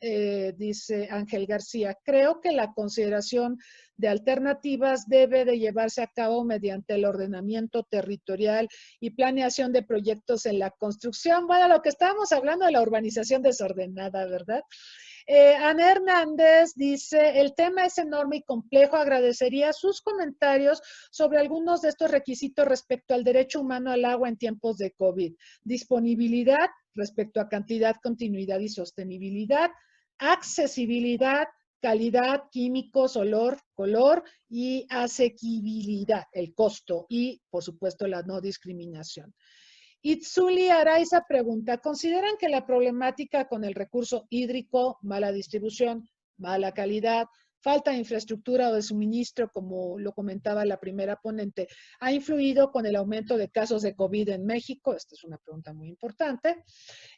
[SPEAKER 1] dice Ángel García, creo que la consideración de alternativas debe de llevarse a cabo mediante el ordenamiento territorial y planeación de proyectos en la construcción. Bueno, lo que estábamos hablando de la urbanización desordenada, ¿verdad? Ana Hernández dice, el tema es enorme y complejo, agradecería sus comentarios sobre algunos de estos requisitos respecto al derecho humano al agua en tiempos de COVID. Disponibilidad respecto a cantidad, continuidad y sostenibilidad, accesibilidad, calidad, químicos, olor, color y asequibilidad, el costo y, por supuesto, la no discriminación. Itzuli Araiza pregunta, ¿consideran que la problemática con el recurso hídrico, mala distribución, mala calidad, falta de infraestructura o de suministro, como lo comentaba la primera ponente, ha influido con el aumento de casos de COVID en México? Esta es una pregunta muy importante.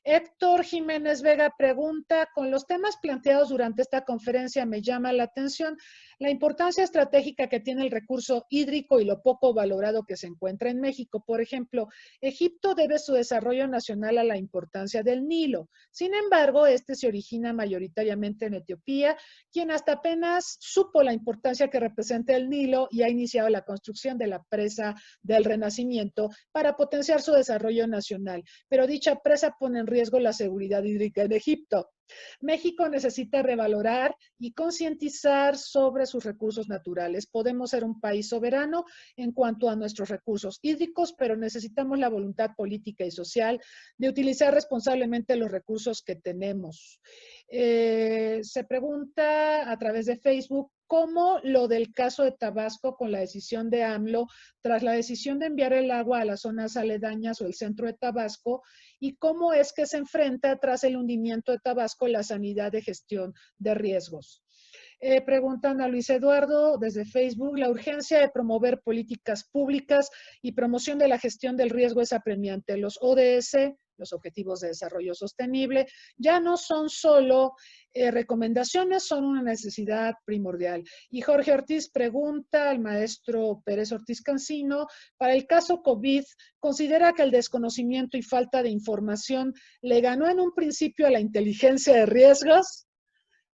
[SPEAKER 1] Héctor Jiménez Vega pregunta, con los temas planteados durante esta conferencia me llama la atención la importancia estratégica que tiene el recurso hídrico y lo poco valorado que se encuentra en México. Por ejemplo, Egipto debe su desarrollo nacional a la importancia del Nilo. Sin embargo, este se origina mayoritariamente en Etiopía, quien hasta apenas supo la importancia que representa el Nilo y ha iniciado la construcción de la presa del Renacimiento para potenciar su desarrollo nacional. Pero dicha presa pone en riesgo la seguridad hídrica en Egipto. México necesita revalorar y concientizar sobre sus recursos naturales. Podemos ser un país soberano en cuanto a nuestros recursos hídricos, pero necesitamos la voluntad política y social de utilizar responsablemente los recursos que tenemos. Se pregunta a través de Facebook, ¿cómo lo del caso de Tabasco con la decisión de AMLO tras la decisión de enviar el agua a las zonas aledañas o el centro de Tabasco? ¿Y cómo es que se enfrenta tras el hundimiento de Tabasco la sanidad de gestión de riesgos? Preguntan a Luis Eduardo desde Facebook, la urgencia de promover políticas públicas y promoción de la gestión del riesgo es apremiante. Los ODS, los Objetivos de Desarrollo Sostenible, ya no son solo recomendaciones, son una necesidad primordial. Y Jorge Ortiz pregunta al maestro Pérez Ortiz Cancino, para el caso COVID, ¿considera que el desconocimiento y falta de información le ganó en un principio a la inteligencia de riesgos?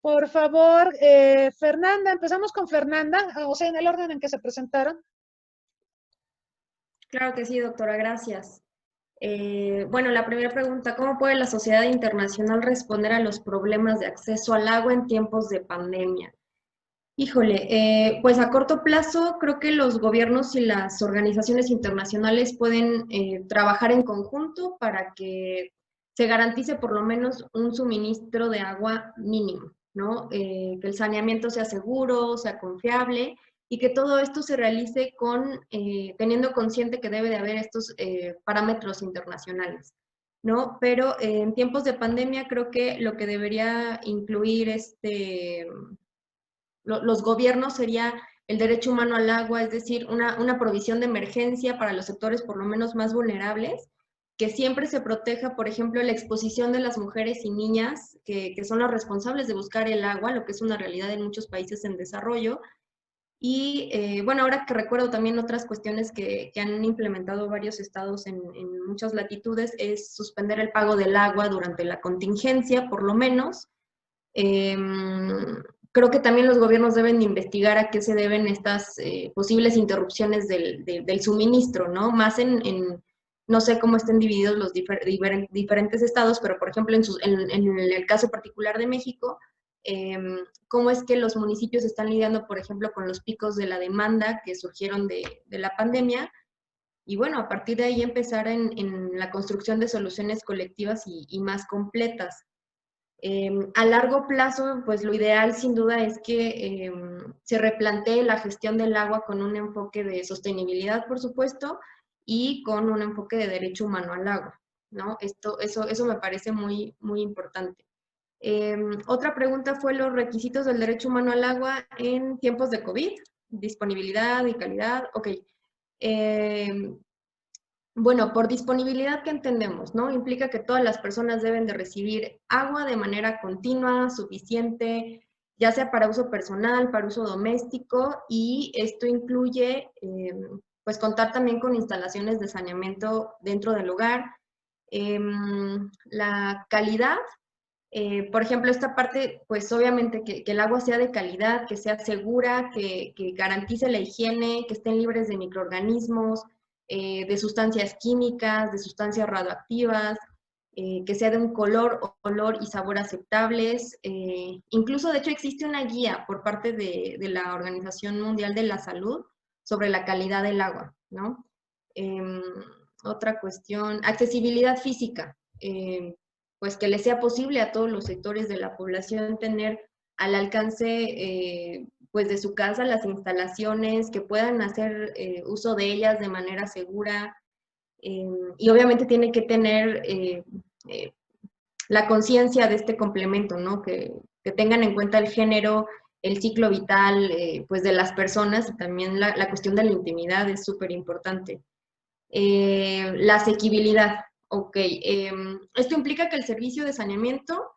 [SPEAKER 1] Por favor, Fernanda, empezamos con Fernanda, o sea, en el orden en que se presentaron.
[SPEAKER 2] Claro que sí, doctora, gracias. Bueno, la primera pregunta, ¿cómo puede la sociedad internacional responder a los problemas de acceso al agua en tiempos de pandemia? Híjole, pues a corto plazo creo que los gobiernos y las organizaciones internacionales pueden trabajar en conjunto para que se garantice por lo menos un suministro de agua mínimo, ¿no? Que el saneamiento sea seguro, sea confiable y que todo esto se realice con, teniendo consciente que debe de haber estos parámetros internacionales, ¿no? Pero en tiempos de pandemia creo que lo que debería incluir los gobiernos sería el derecho humano al agua, es decir, una provisión de emergencia para los sectores por lo menos más vulnerables, que siempre se proteja, por ejemplo, la exposición de las mujeres y niñas, que son las responsables de buscar el agua, lo que es una realidad en muchos países en desarrollo. Y bueno, ahora que recuerdo también otras cuestiones que han implementado varios estados en muchas latitudes, es suspender el pago del agua durante la contingencia, por lo menos. Creo que también los gobiernos deben investigar a qué se deben estas posibles interrupciones del suministro, ¿no? Más no sé cómo estén divididos los diferentes estados, pero por ejemplo en el caso particular de México, cómo es que los municipios están lidiando, por ejemplo, con los picos de la demanda que surgieron de la pandemia, y bueno, a partir de ahí empezar en la construcción de soluciones colectivas y más completas. A largo plazo, pues lo ideal sin duda es que se replantee la gestión del agua con un enfoque de sostenibilidad, por supuesto, y con un enfoque de derecho humano al agua, ¿no? Eso me parece muy, muy importante. Otra pregunta fue los requisitos del derecho humano al agua en tiempos de COVID, disponibilidad y calidad. Ok. Bueno, por disponibilidad, ¿qué entendemos? ¿No? Implica que todas las personas deben de recibir agua de manera continua, suficiente, ya sea para uso personal, para uso doméstico, y esto incluye, pues, contar también con instalaciones de saneamiento dentro del hogar. La calidad, por ejemplo, esta parte, pues obviamente que el agua sea de calidad, que sea segura, que garantice la higiene, que estén libres de microorganismos, de sustancias químicas, de sustancias radioactivas, que sea de un color, olor y sabor aceptables. Incluso, de hecho, existe una guía por parte de la Organización Mundial de la Salud sobre la calidad del agua, ¿no? Otra cuestión, accesibilidad física. Pues que le sea posible a todos los sectores de la población tener al alcance pues de su casa las instalaciones, que puedan hacer uso de ellas de manera segura. Y obviamente tiene que tener la conciencia de este complemento, ¿no? Que tengan en cuenta el género, el ciclo vital, pues de las personas, y también la cuestión de la intimidad es súper importante. La asequibilidad, ok. Esto implica que el servicio de saneamiento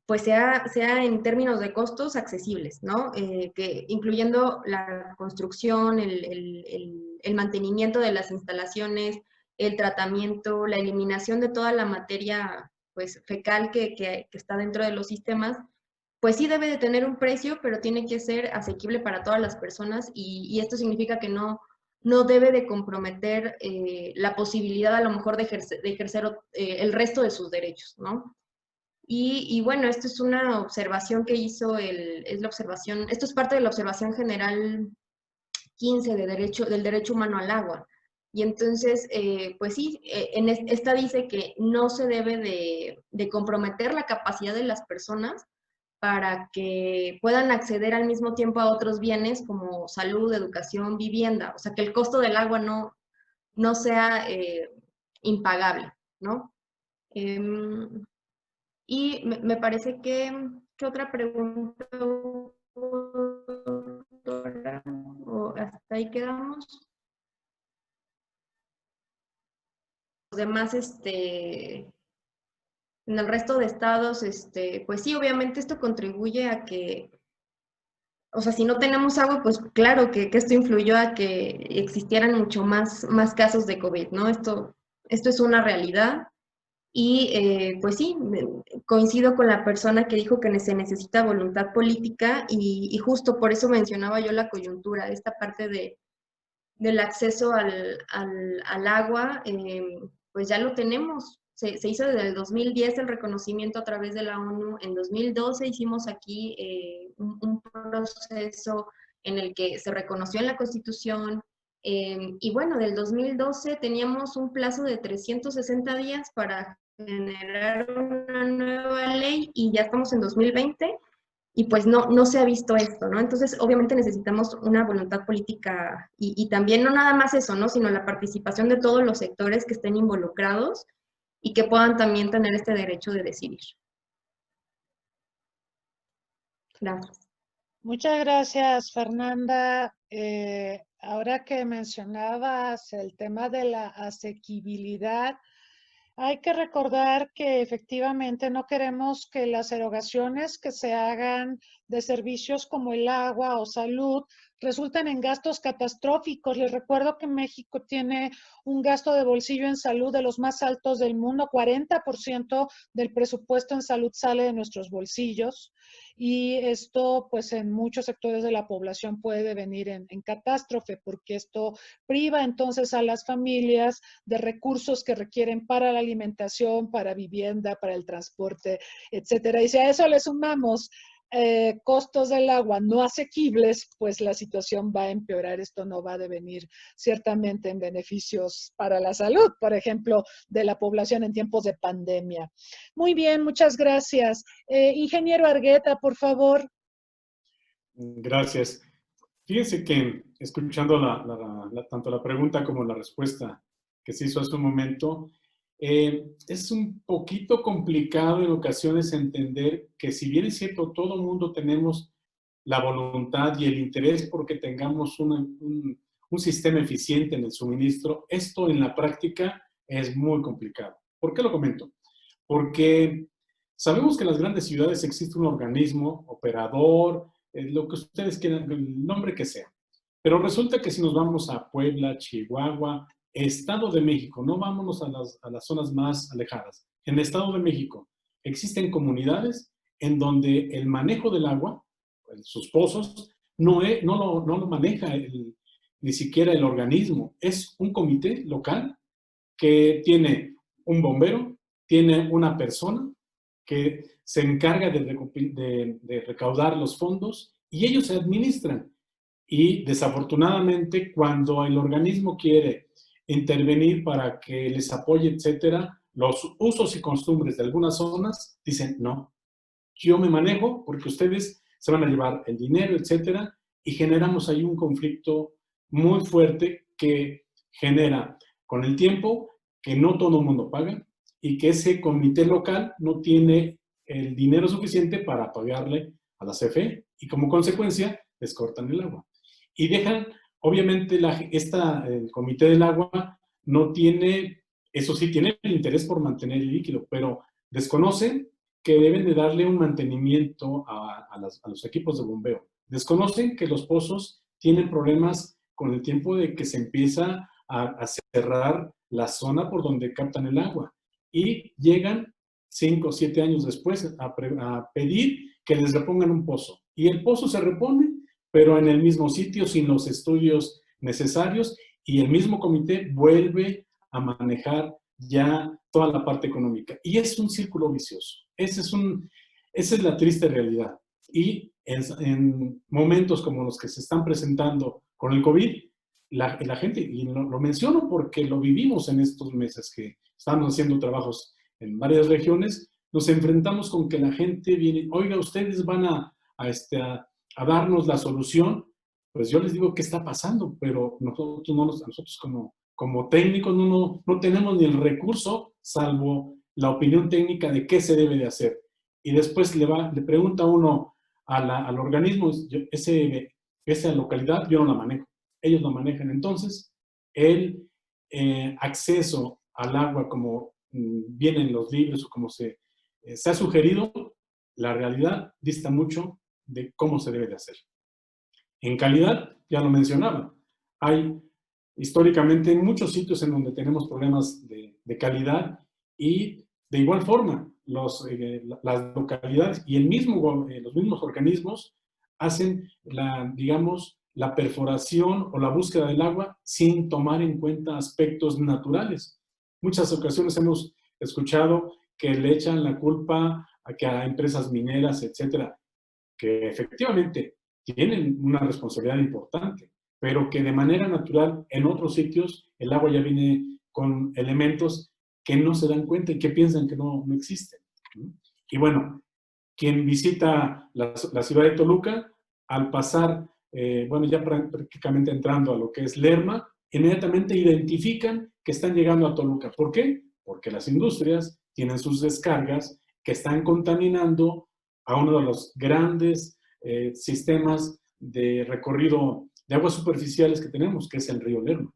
[SPEAKER 2] pues sea en términos de costos accesibles, ¿no? Que incluyendo la construcción, el mantenimiento de las instalaciones, el tratamiento, la eliminación de toda la materia pues fecal que está dentro de los sistemas, pues sí debe de tener un precio, pero tiene que ser asequible para todas las personas, y esto significa que no debe de comprometer la posibilidad a lo mejor de ejercer el resto de sus derechos, ¿no? Y bueno, esto es una observación que hizo esto es parte de la observación general 15 del derecho humano al agua. Y entonces, pues sí, esta dice que no se debe de comprometer la capacidad de las personas para que puedan acceder al mismo tiempo a otros bienes como salud, educación, vivienda. O sea, que el costo del agua no sea impagable, ¿no? Y me parece que, ¿qué otra pregunta? ¿O hasta ahí quedamos? Los demás, en el resto de estados, pues sí, obviamente esto contribuye a que, o sea, si no tenemos agua, pues claro que esto influyó a que existieran mucho más casos de COVID, ¿no? Esto es una realidad. Y pues sí, coincido con la persona que dijo que se necesita voluntad política, y justo por eso mencionaba yo la coyuntura, esta parte del acceso al agua, pues ya lo tenemos. Se hizo desde el 2010 el reconocimiento a través de la ONU. En 2012 hicimos aquí un proceso en el que se reconoció en la Constitución. Y bueno, del 2012 teníamos un plazo de 360 días para generar una nueva ley, y ya estamos en 2020 y pues no se ha visto esto, ¿no? Entonces, obviamente necesitamos una voluntad política, y también no nada más eso, ¿no? Sino la participación de todos los sectores que estén involucrados y que puedan también tener este derecho de decidir. Gracias.
[SPEAKER 1] Muchas gracias, Fernanda. Ahora que mencionabas el tema de la asequibilidad, hay que recordar que efectivamente no queremos que las erogaciones que se hagan de servicios como el agua o salud resulten en gastos catastróficos. Les recuerdo que México tiene un gasto de bolsillo en salud de los más altos del mundo. 40% del presupuesto en salud sale de nuestros bolsillos, y esto pues en muchos sectores de la población puede venir en catástrofe, porque esto priva entonces a las familias de recursos que requieren para la alimentación, para vivienda, para el transporte, etcétera. Y si a eso le sumamos costos del agua no asequibles, pues la situación va a empeorar. Esto no va a devenir ciertamente en beneficios para la salud, por ejemplo, de la población en tiempos de pandemia. Muy bien, muchas gracias. Ingeniero Argueta, por favor.
[SPEAKER 3] Gracias. Fíjense que escuchando tanto la pregunta como la respuesta que se hizo hace un momento, es un poquito complicado en ocasiones entender que, si bien es cierto, todo el mundo tenemos la voluntad y el interés porque tengamos un sistema eficiente en el suministro, esto en la práctica es muy complicado. ¿Por qué lo comento? Porque sabemos que en las grandes ciudades existe un organismo operador, lo que ustedes quieran, el nombre que sea. Pero resulta que si nos vamos a Puebla, Chihuahua, Estado de México, no vámonos a las zonas más alejadas. En el Estado de México existen comunidades en donde el manejo del agua, sus pozos, no lo maneja ni siquiera el organismo. Es un comité local que tiene un bombero, tiene una persona que se encarga de recaudar los fondos, y ellos se administran. Y desafortunadamente, cuando el organismo quiere intervenir para que les apoye, etcétera, los usos y costumbres de algunas zonas dicen, no, yo me manejo porque ustedes se van a llevar el dinero, etcétera, y generamos ahí un conflicto muy fuerte que genera con el tiempo que no todo el mundo paga y que ese comité local no tiene el dinero suficiente para pagarle a la CFE y como consecuencia les cortan el agua. Y dejan, obviamente, el comité del agua no tiene, eso sí, tiene el interés por mantener el líquido, pero desconocen que deben de darle un mantenimiento a los equipos de bombeo. Desconocen que los pozos tienen problemas con el tiempo de que se empieza a cerrar la zona por donde captan el agua. Y llegan 5 o 7 años después a pedir que les repongan un pozo. Y el pozo se repone, pero en el mismo sitio, sin los estudios necesarios, y el mismo comité vuelve a manejar ya toda la parte económica. Y es un círculo vicioso. Esa es la triste realidad. Y en momentos como los que se están presentando con el COVID, la gente, y lo menciono porque lo vivimos en estos meses que estamos haciendo trabajos en varias regiones, nos enfrentamos con que la gente viene, oiga, ustedes van a darnos la solución. Pues yo les digo qué está pasando, pero nosotros como técnicos no tenemos ni el recurso, salvo la opinión técnica de qué se debe de hacer. Y después le pregunta uno al organismo, esa localidad yo no la manejo, ellos lo manejan. Entonces, el acceso al agua como viene en los libros o como se ha sugerido, la realidad dista mucho de cómo se debe de hacer. En calidad, ya lo mencionaba, hay históricamente muchos sitios en donde tenemos problemas de calidad y de igual forma las localidades y los mismos organismos hacen la perforación o la búsqueda del agua sin tomar en cuenta aspectos naturales. Muchas ocasiones hemos escuchado que le echan la culpa a empresas mineras, etcétera, que efectivamente tienen una responsabilidad importante, pero que de manera natural en otros sitios el agua ya viene con elementos que no se dan cuenta y que piensan que no existen. Y bueno, quien visita la ciudad de Toluca, al pasar, ya prácticamente entrando a lo que es Lerma, inmediatamente identifican que están llegando a Toluca. ¿Por qué? Porque las industrias tienen sus descargas que están contaminando a uno de los grandes sistemas de recorrido de aguas superficiales que tenemos, que es el río Lerma.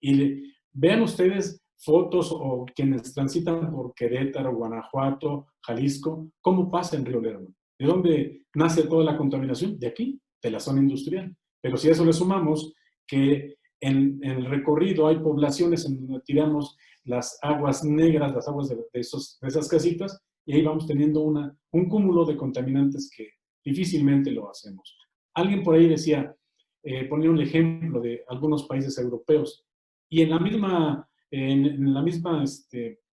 [SPEAKER 3] Y vean ustedes fotos o quienes transitan por Querétaro, Guanajuato, Jalisco, cómo pasa el río Lerma. ¿De dónde nace toda la contaminación? De aquí, de la zona industrial. Pero si a eso le sumamos que en el recorrido hay poblaciones en donde tiramos las aguas negras, las aguas de esas casitas, y ahí vamos teniendo un cúmulo de contaminantes que difícilmente lo hacemos. Alguien por ahí decía, ponía un ejemplo de algunos países europeos, y en la misma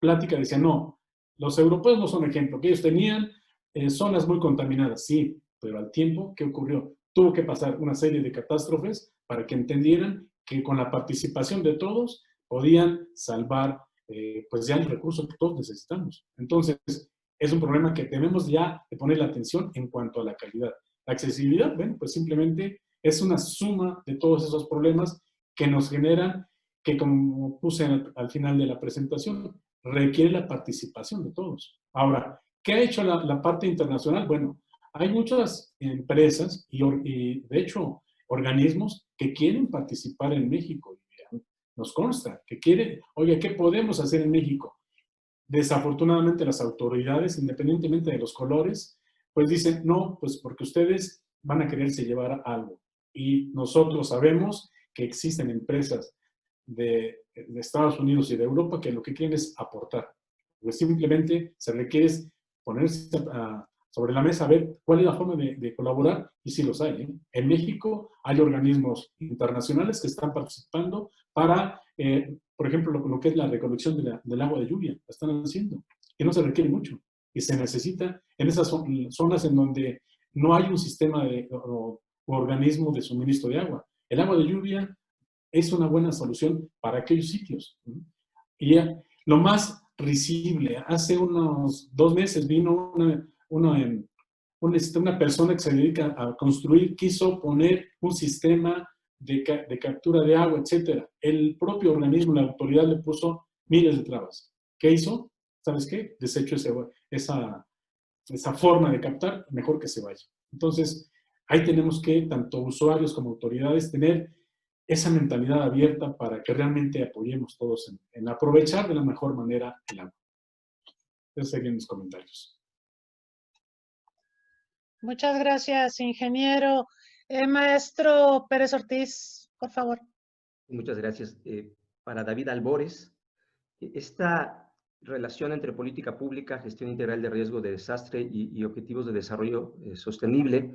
[SPEAKER 3] plática decía, no, los europeos no son ejemplo, que ellos tenían zonas muy contaminadas, sí, pero al tiempo, ¿qué ocurrió? Tuvo que pasar una serie de catástrofes para que entendieran que con la participación de todos podían salvar pues ya el recurso que todos necesitamos. Entonces, es un problema que debemos ya de poner la atención en cuanto a la calidad. La accesibilidad, bueno, pues simplemente es una suma de todos esos problemas que nos generan, que como puse al final de la presentación, requiere la participación de todos. Ahora, ¿qué ha hecho la parte internacional? Bueno, hay muchas empresas y de hecho, organismos que quieren participar en México. Nos consta que quieren, oye, ¿qué podemos hacer en México? Desafortunadamente las autoridades, independientemente de los colores, pues dicen, no, pues porque ustedes van a quererse llevar algo. Y nosotros sabemos que existen empresas de Estados Unidos y de Europa que lo que quieren es aportar. Pues simplemente se requiere ponerse sobre la mesa a ver cuál es la forma de colaborar, y sí los hay. En México hay organismos internacionales que están participando para, por ejemplo, lo que es la recolección del agua de lluvia. La están haciendo, y no se requiere mucho. Y se necesita en esas zonas en donde no hay un sistema o organismo de suministro de agua. El agua de lluvia es una buena solución para aquellos sitios. Y lo más risible, hace unos 2 meses vino una persona que se dedica a construir, quiso poner un sistema de captura de agua, etcétera. El propio organismo, la autoridad le puso miles de trabas. ¿Qué hizo? ¿Sabes qué? Desecho esa forma de captar, mejor que se vaya. Entonces, ahí tenemos que, tanto usuarios como autoridades, tener esa mentalidad abierta para que realmente apoyemos todos en aprovechar de la mejor manera el agua. Esos serían mis comentarios.
[SPEAKER 1] Muchas gracias, ingeniero. Maestro Pérez Ortiz, por favor.
[SPEAKER 4] Muchas gracias. Para David Albores, esta relación entre política pública, gestión integral de riesgo de desastre y objetivos de desarrollo sostenible,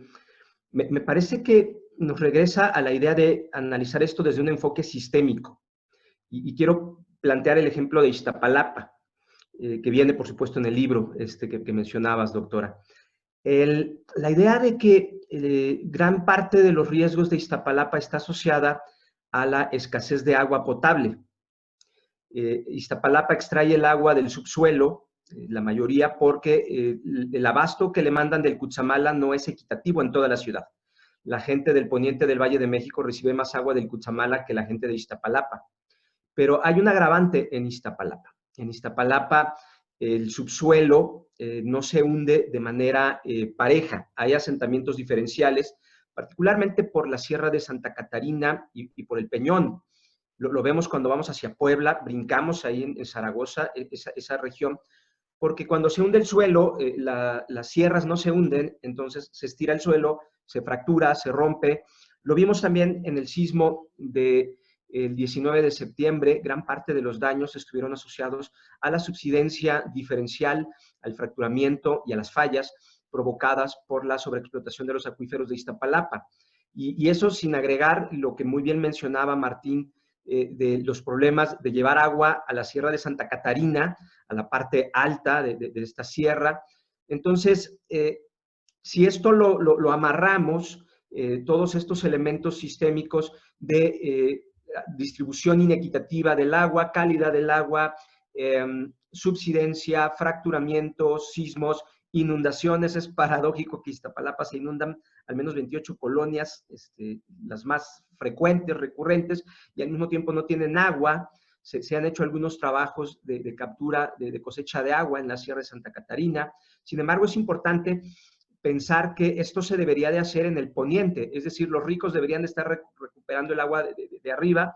[SPEAKER 4] me parece que nos regresa a la idea de analizar esto desde un enfoque sistémico. Y quiero plantear el ejemplo de Iztapalapa, que viene, por supuesto, en el libro que mencionabas, doctora. La idea de que gran parte de los riesgos de Iztapalapa está asociada a la escasez de agua potable. Iztapalapa extrae el agua del subsuelo, la mayoría porque el abasto que le mandan del Cutzamala no es equitativo en toda la ciudad. La gente del poniente del Valle de México recibe más agua del Cutzamala que la gente de Iztapalapa. Pero hay un agravante en Iztapalapa. En Iztapalapa el subsuelo no se hunde de manera pareja. Hay asentamientos diferenciales, particularmente por la Sierra de Santa Catarina y por el Peñón. Lo vemos cuando vamos hacia Puebla, brincamos ahí en Zaragoza, esa región, porque cuando se hunde el suelo, las sierras no se hunden, entonces se estira el suelo, se fractura, se rompe. Lo vimos también en el sismo del 19 de septiembre, gran parte de los daños estuvieron asociados a la subsidencia diferencial, al fracturamiento y a las fallas provocadas por la sobreexplotación de los acuíferos de Iztapalapa. Y eso sin agregar lo que muy bien mencionaba Martín, de los problemas de llevar agua a la Sierra de Santa Catarina, a la parte alta de esta sierra. Entonces, si esto lo amarramos, todos estos elementos sistémicos de distribución inequitativa del agua, calidad del agua, subsidencia, fracturamientos, sismos, inundaciones, es paradójico que Iztapalapa se inundan al menos 28 colonias, las más frecuentes, recurrentes, y al mismo tiempo no tienen agua. Se han hecho algunos trabajos de captura, de cosecha de agua en la Sierra de Santa Catarina. Sin embargo, es importante pensar que esto se debería de hacer en el poniente, es decir, los ricos deberían estar recuperando el agua de arriba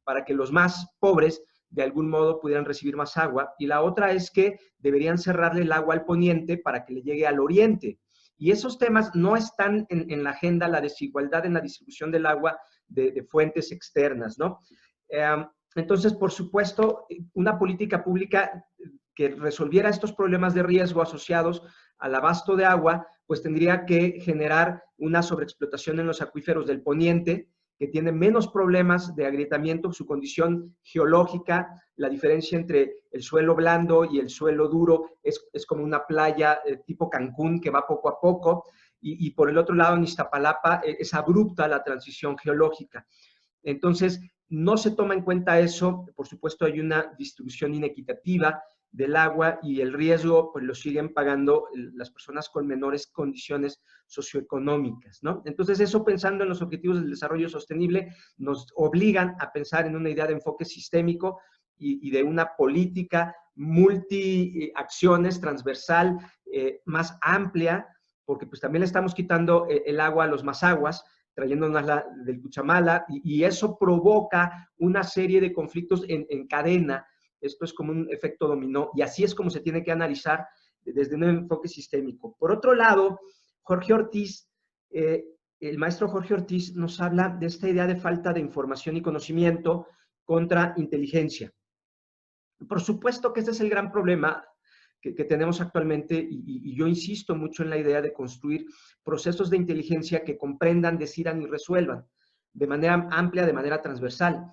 [SPEAKER 4] para que los más pobres de algún modo pudieran recibir más agua. Y la otra es que deberían cerrarle el agua al poniente para que le llegue al oriente. Y esos temas no están en la agenda, la desigualdad en la distribución del agua de fuentes externas, ¿no? Entonces, por supuesto, una política pública que resolviera estos problemas de riesgo asociados al abasto de agua, pues tendría que generar una sobreexplotación en los acuíferos del poniente, que tiene menos problemas de agrietamiento, su condición geológica, la diferencia entre el suelo blando y el suelo duro es como una playa tipo Cancún que va poco a poco, y por el otro lado en Iztapalapa es abrupta la transición geológica. Entonces, no se toma en cuenta eso, por supuesto hay una distribución inequitativa del agua y el riesgo pues lo siguen pagando las personas con menores condiciones socioeconómicas, ¿no? Entonces eso, pensando en los objetivos del desarrollo sostenible, nos obligan a pensar en una idea de enfoque sistémico y de una política multiacciones, transversal, más amplia, porque pues también le estamos quitando el agua a los mazaguas, trayéndonos del Cutzamala, y eso provoca una serie de conflictos en cadena. Esto es como un efecto dominó, y así es como se tiene que analizar desde un enfoque sistémico. Por otro lado, Jorge Ortiz, el maestro Jorge Ortiz nos habla de esta idea de falta de información y conocimiento contra inteligencia. Por supuesto que este es el gran problema que tenemos actualmente, y yo insisto mucho en la idea de construir procesos de inteligencia que comprendan, decidan y resuelvan de manera amplia, de manera transversal,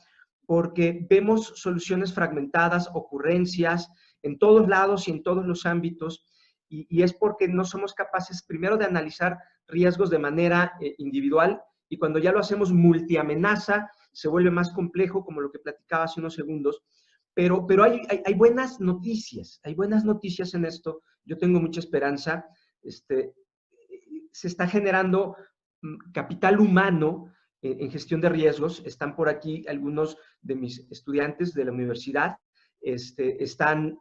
[SPEAKER 4] porque vemos soluciones fragmentadas, ocurrencias en todos lados y en todos los ámbitos, y es porque no somos capaces primero de analizar riesgos de manera individual, y cuando ya lo hacemos multiamenaza, se vuelve más complejo, como lo que platicaba hace unos segundos. Pero hay buenas noticias en esto. Yo tengo mucha esperanza. Se está generando capital humano en gestión de riesgos. Están por aquí algunos de mis estudiantes de la universidad. Están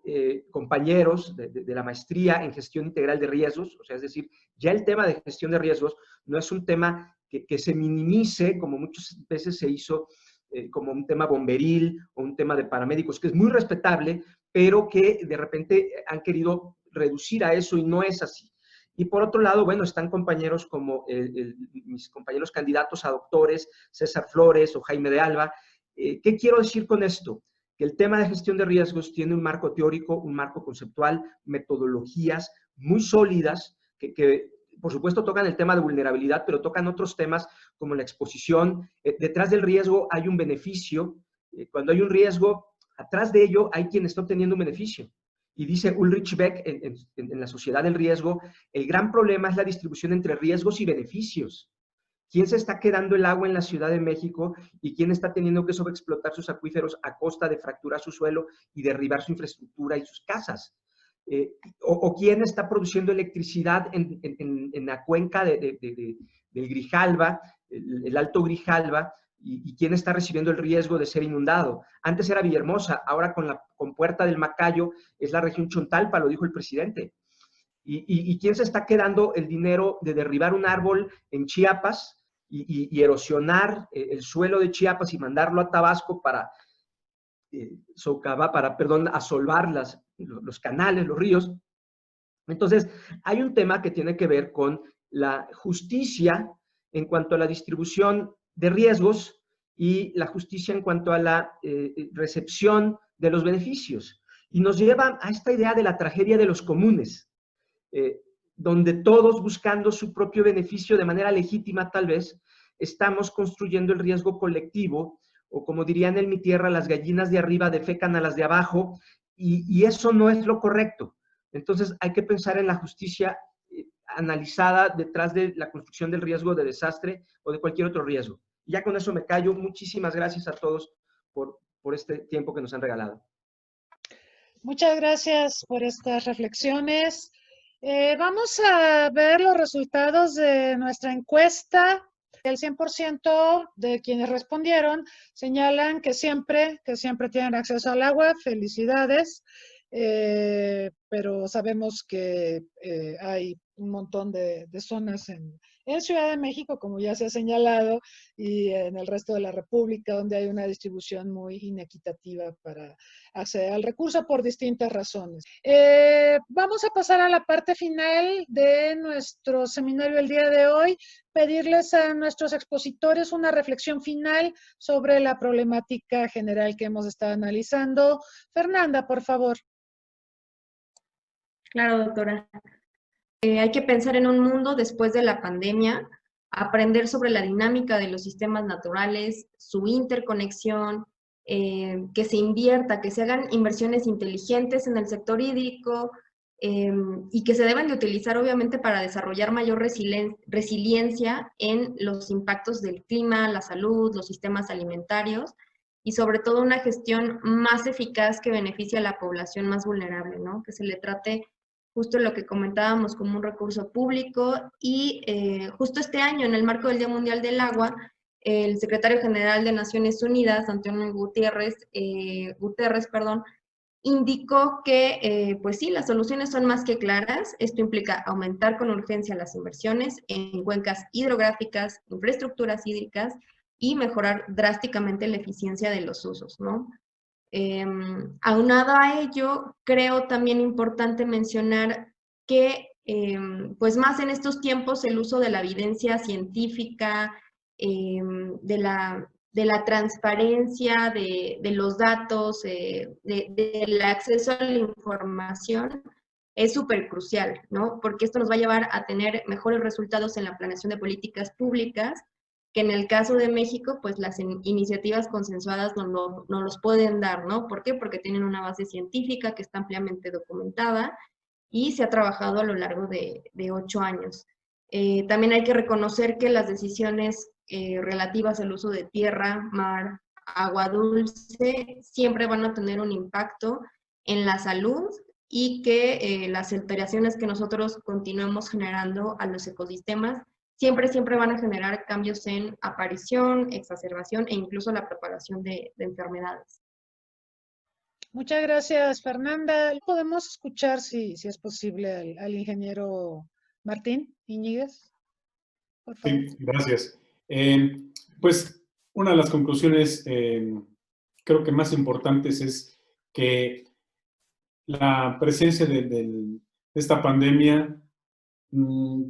[SPEAKER 4] compañeros de la maestría en gestión integral de riesgos. O sea, es decir, ya el tema de gestión de riesgos no es un tema que se minimice, como muchas veces se hizo, como un tema bomberil o un tema de paramédicos, que es muy respetable, pero que de repente han querido reducir a eso y no es así. Y por otro lado, bueno, están compañeros como mis compañeros candidatos a doctores, César Flores o Jaime de Alba. ¿Qué quiero decir con esto? Que el tema de gestión de riesgos tiene un marco teórico, un marco conceptual, metodologías muy sólidas que por supuesto tocan el tema de vulnerabilidad, pero tocan otros temas como la exposición. Detrás del riesgo hay un beneficio. Cuando hay un riesgo, atrás de ello hay quien está obteniendo un beneficio. Y dice Ulrich Beck en La Sociedad del Riesgo, el gran problema es la distribución entre riesgos y beneficios. ¿Quién se está quedando el agua en la Ciudad de México y quién está teniendo que sobreexplotar sus acuíferos a costa de fracturar su suelo y derribar su infraestructura y sus casas? O quién está produciendo electricidad en la cuenca del Grijalva, el Alto Grijalva, y quién está recibiendo el riesgo de ser inundado. Antes era Villahermosa, ahora con Puerta del Macayo es la región Chontalpa, lo dijo el presidente. ¿Y quién se está quedando el dinero de derribar un árbol en Chiapas y erosionar el suelo de Chiapas y mandarlo a Tabasco para asolvar los canales, los ríos? Entonces, hay un tema que tiene que ver con la justicia en cuanto a la distribución de riesgos y la justicia en cuanto a la recepción de los beneficios. Y nos lleva a esta idea de la tragedia de los comunes, donde todos, buscando su propio beneficio de manera legítima tal vez, estamos construyendo el riesgo colectivo, o como dirían en mi tierra, las gallinas de arriba defecan a las de abajo, y eso no es lo correcto. Entonces hay que pensar en la justicia analizada detrás de la construcción del riesgo de desastre o de cualquier otro riesgo. Y ya con eso me callo. Muchísimas gracias a todos por este tiempo que nos han regalado.
[SPEAKER 1] Muchas gracias por estas reflexiones. Vamos a ver los resultados de nuestra encuesta. El 100% de quienes respondieron señalan que siempre tienen acceso al agua. Felicidades. Pero sabemos que hay un montón de zonas en Ciudad de México, como ya se ha señalado, y en el resto de la República, donde hay una distribución muy inequitativa para acceder al recurso por distintas razones. Vamos a pasar a la parte final de nuestro seminario el día de hoy, pedirles a nuestros expositores una reflexión final sobre la problemática general que hemos estado analizando. Fernanda, por favor.
[SPEAKER 2] Claro, doctora. Hay que pensar en un mundo después de la pandemia, aprender sobre la dinámica de los sistemas naturales, su interconexión, que se invierta, que se hagan inversiones inteligentes en el sector hídrico y que se deben de utilizar obviamente para desarrollar mayor resiliencia en los impactos del clima, la salud, los sistemas alimentarios y sobre todo una gestión más eficaz que beneficie a la población más vulnerable, ¿no? Que se le trate justo lo que comentábamos como un recurso público y justo este año, en el marco del Día Mundial del Agua, el secretario general de Naciones Unidas, Antonio Guterres, indicó que, pues sí, las soluciones son más que claras. Esto implica aumentar con urgencia las inversiones en cuencas hidrográficas, infraestructuras hídricas y mejorar drásticamente la eficiencia de los usos, ¿no? Aunado a ello, creo también importante mencionar que, pues más en estos tiempos, el uso de la evidencia científica, de la transparencia de los datos, del acceso a la información, es súper crucial, ¿no? Porque esto nos va a llevar a tener mejores resultados en la planeación de políticas públicas, que en el caso de México, pues las iniciativas consensuadas no los pueden dar, ¿no? ¿Por qué? Porque tienen una base científica que está ampliamente documentada y se ha trabajado a lo largo de 8 años. También hay que reconocer que las decisiones relativas al uso de tierra, mar, agua dulce, siempre van a tener un impacto en la salud y que las alteraciones que nosotros continuemos generando a los ecosistemas siempre van a generar cambios en aparición, exacerbación e incluso la propagación de enfermedades.
[SPEAKER 1] Muchas gracias, Fernanda. ¿Podemos escuchar, si es posible, al ingeniero Martín Iñiguez? Por favor.
[SPEAKER 3] Sí, gracias. Pues una de las conclusiones creo que más importantes es que la presencia de esta pandemia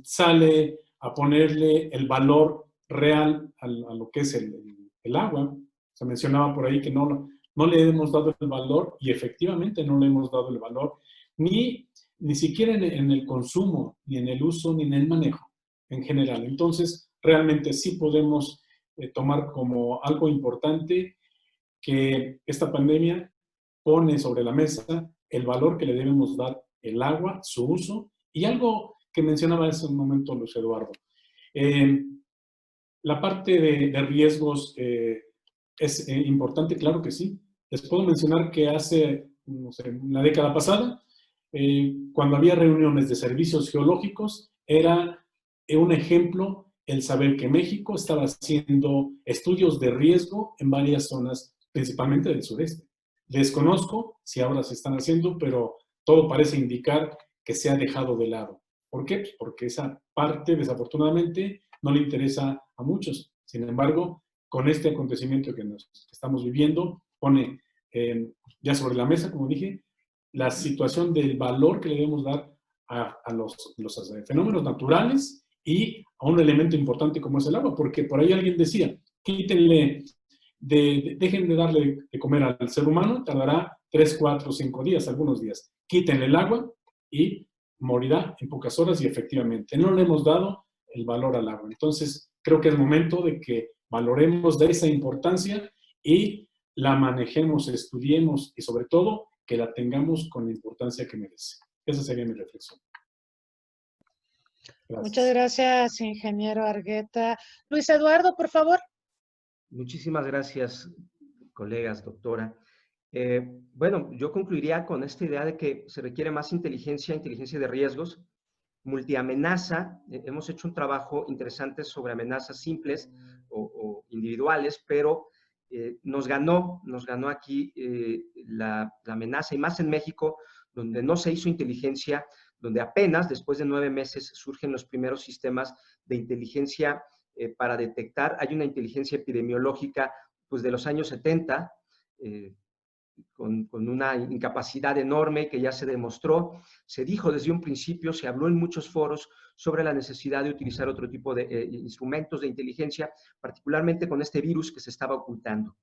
[SPEAKER 3] sale a ponerle el valor real a lo que es el agua. Se mencionaba por ahí que no le hemos dado el valor, y efectivamente no le hemos dado el valor, ni siquiera en el consumo, ni en el uso, ni en el manejo en general. Entonces, realmente sí podemos tomar como algo importante que esta pandemia pone sobre la mesa el valor que le debemos dar el agua, su uso, y algo que mencionaba hace un momento Luis Eduardo. La parte de riesgos es importante, claro que sí. Les puedo mencionar que hace, no sé, la década pasada, cuando había reuniones de servicios geológicos, era un ejemplo el saber que México estaba haciendo estudios de riesgo en varias zonas, principalmente del sureste. Desconozco si ahora se están haciendo, pero todo parece indicar que se ha dejado de lado. ¿Por qué? Pues porque esa parte, desafortunadamente, no le interesa a muchos. Sin embargo, con este acontecimiento que estamos viviendo, pone ya sobre la mesa, como dije, la situación del valor que le debemos dar a los fenómenos naturales y a un elemento importante como es el agua, porque por ahí alguien decía, quítenle, dejen de darle de comer al ser humano, tardará 3, 4, 5 días, algunos días. Quítenle el agua y morirá en pocas horas, y efectivamente no le hemos dado el valor al agua. Entonces, creo que es momento de que valoremos de esa importancia y la manejemos, estudiemos y sobre todo que la tengamos con la importancia que merece. Esa sería mi reflexión.
[SPEAKER 1] Gracias. Muchas gracias, ingeniero Argueta. Luis Eduardo, por favor.
[SPEAKER 4] Muchísimas gracias, colegas, doctora. Bueno, yo concluiría con esta idea de que se requiere más inteligencia de riesgos, multiamenaza. Hemos hecho un trabajo interesante sobre amenazas simples o individuales, pero nos ganó aquí la amenaza, y más en México, donde no se hizo inteligencia, donde apenas después de 9 meses surgen los primeros sistemas de inteligencia para detectar. Hay una inteligencia epidemiológica pues, de los años 70, con una incapacidad enorme que ya se demostró. Se dijo desde un principio, se habló en muchos foros sobre la necesidad de utilizar otro tipo de instrumentos de inteligencia, particularmente con este virus que se estaba ocultando.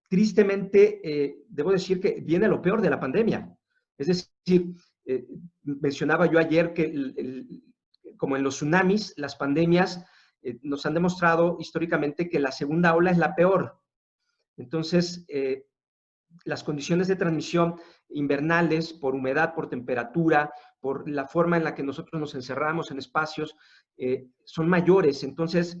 [SPEAKER 4] Tristemente, debo decir que viene lo peor de la pandemia. Es decir, mencionaba yo ayer que como en los tsunamis, las pandemias nos han demostrado históricamente que la segunda ola es la peor. Entonces, las condiciones de transmisión invernales, por humedad, por temperatura, por la forma en la que nosotros nos encerramos en espacios, son mayores. Entonces,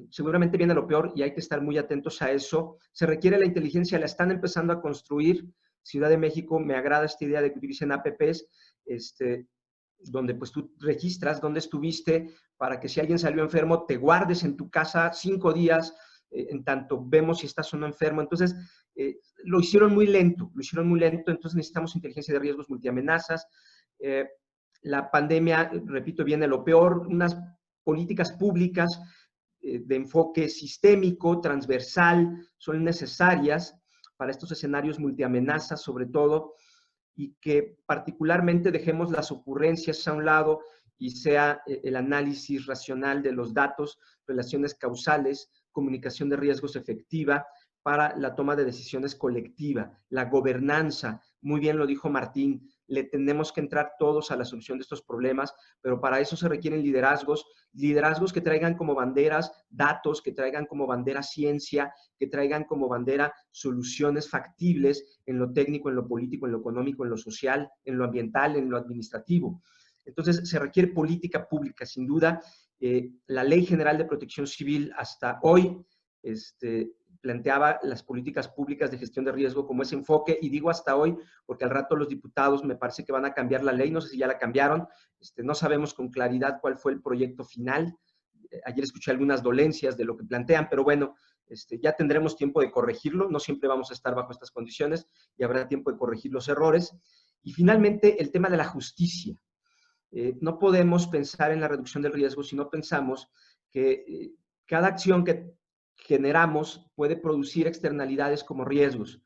[SPEAKER 4] seguramente viene lo peor y hay que estar muy atentos a eso. Se requiere la inteligencia, la están empezando a construir. Ciudad de México, me agrada esta idea de que utilicen APPs, donde pues tú registras dónde estuviste para que si alguien salió enfermo, te guardes en tu casa 5 días, en tanto vemos si estás o no enfermo. Entonces, lo hicieron muy lento, entonces necesitamos inteligencia de riesgos multiamenazas. La pandemia, repito, viene lo peor, unas políticas públicas de enfoque sistémico, transversal, son necesarias para estos escenarios multiamenazas, sobre todo, y que particularmente dejemos las ocurrencias a un lado y sea el análisis racional de los datos, relaciones causales, comunicación de riesgos efectiva para la toma de decisiones colectiva, la gobernanza. Muy bien lo dijo Martín, le tenemos que entrar todos a la solución de estos problemas, pero para eso se requieren liderazgos que traigan como banderas datos, que traigan como bandera ciencia, que traigan como bandera soluciones factibles en lo técnico, en lo político, en lo económico, en lo social, en lo ambiental, en lo administrativo. Entonces, se requiere política pública, sin duda. La Ley General de Protección Civil hasta hoy planteaba las políticas públicas de gestión de riesgo como ese enfoque, y digo hasta hoy porque al rato los diputados me parece que van a cambiar la ley, no sé si ya la cambiaron, no sabemos con claridad cuál fue el proyecto final. Ayer escuché algunas dolencias de lo que plantean, pero bueno, ya tendremos tiempo de corregirlo, no siempre vamos a estar bajo estas condiciones y habrá tiempo de corregir los errores. Y finalmente, el tema de la justicia. No podemos pensar en la reducción del riesgo si no pensamos que cada acción que generamos puede producir externalidades como riesgos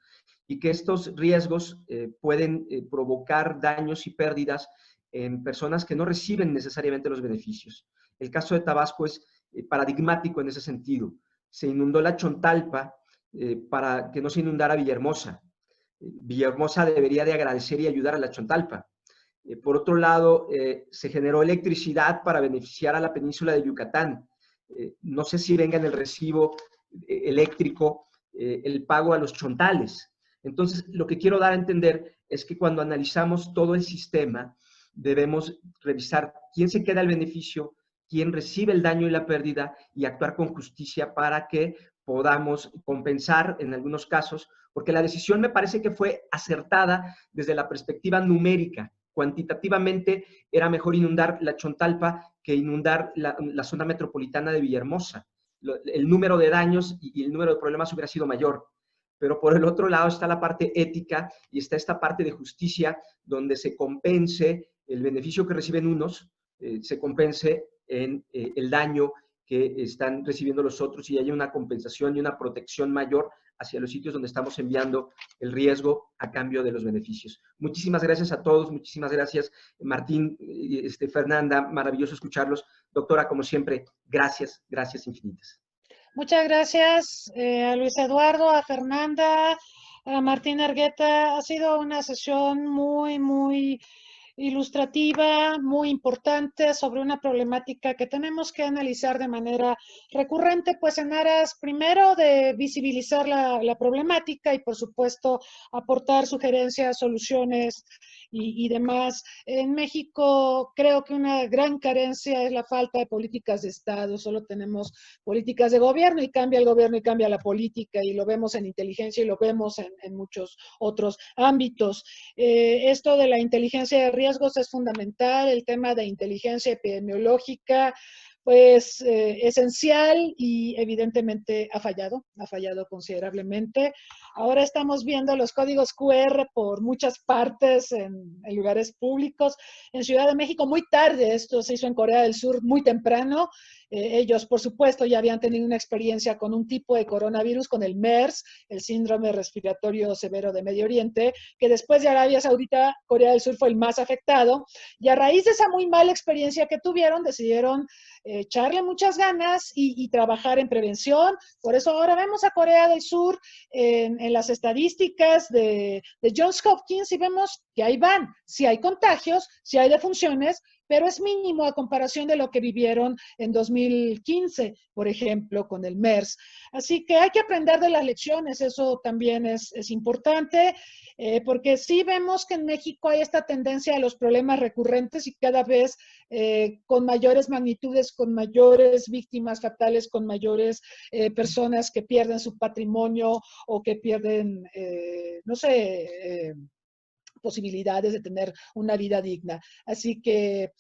[SPEAKER 4] y que estos riesgos pueden provocar daños y pérdidas en personas que no reciben necesariamente los beneficios. El caso de Tabasco es paradigmático en ese sentido. Se inundó la Chontalpa para que no se inundara Villahermosa. Villahermosa debería de agradecer y ayudar a la Chontalpa. Por otro lado, se generó electricidad para beneficiar a la península de Yucatán. No sé si venga en el recibo eléctrico el pago a los chontales. Entonces, lo que quiero dar a entender es que cuando analizamos todo el sistema, debemos revisar quién se queda el beneficio, quién recibe el daño y la pérdida y actuar con justicia para que podamos compensar en algunos casos, porque la decisión me parece que fue acertada desde la perspectiva numérica. Cuantitativamente era mejor inundar la Chontalpa que inundar la zona metropolitana de Villahermosa. El número de daños y el número de problemas hubiera sido mayor. Pero por el otro lado está la parte ética y está esta parte de justicia donde se compense el beneficio que reciben unos, se compense en el daño que están recibiendo los otros y haya una compensación y una protección mayor hacia los sitios donde estamos enviando el riesgo a cambio de los beneficios. Muchísimas gracias a todos, muchísimas gracias Martín, Fernanda, maravilloso escucharlos. Doctora, como siempre, gracias, gracias infinitas.
[SPEAKER 1] Muchas gracias a Luis Eduardo, a Fernanda, a Martín Argueta. Ha sido una sesión muy ilustrativa, muy importante sobre una problemática que tenemos que analizar de manera recurrente, pues en aras primero de visibilizar la problemática y por supuesto aportar sugerencias, soluciones y demás. En México creo que una gran carencia es la falta de políticas de Estado, solo tenemos políticas de gobierno y cambia el gobierno y cambia la política y lo vemos en inteligencia y lo vemos en muchos otros ámbitos. Esto de la inteligencia de riesgos es fundamental, el tema de inteligencia epidemiológica, pues esencial y evidentemente ha fallado considerablemente. Ahora estamos viendo los códigos QR por muchas partes en lugares públicos. En Ciudad de México muy tarde, esto se hizo en Corea del Sur muy temprano. Ellos, por supuesto, ya habían tenido una experiencia con un tipo de coronavirus, con el MERS, el síndrome respiratorio severo de Medio Oriente, que después de Arabia Saudita, Corea del Sur fue el más afectado. Y a raíz de esa muy mala experiencia que tuvieron, decidieron echarle muchas ganas y trabajar en prevención. Por eso ahora vemos a Corea del Sur en las estadísticas de Johns Hopkins y vemos que ahí van. Sí hay contagios, sí hay defunciones, pero es mínimo a comparación de lo que vivieron en 2015, por ejemplo, con el MERS. Así que hay que aprender de las lecciones, eso también es importante, porque sí vemos que en México hay esta tendencia a los problemas recurrentes y cada vez con mayores magnitudes, con mayores víctimas fatales, con mayores personas que pierden su patrimonio o que pierden, no sé, posibilidades de tener una vida digna. Así que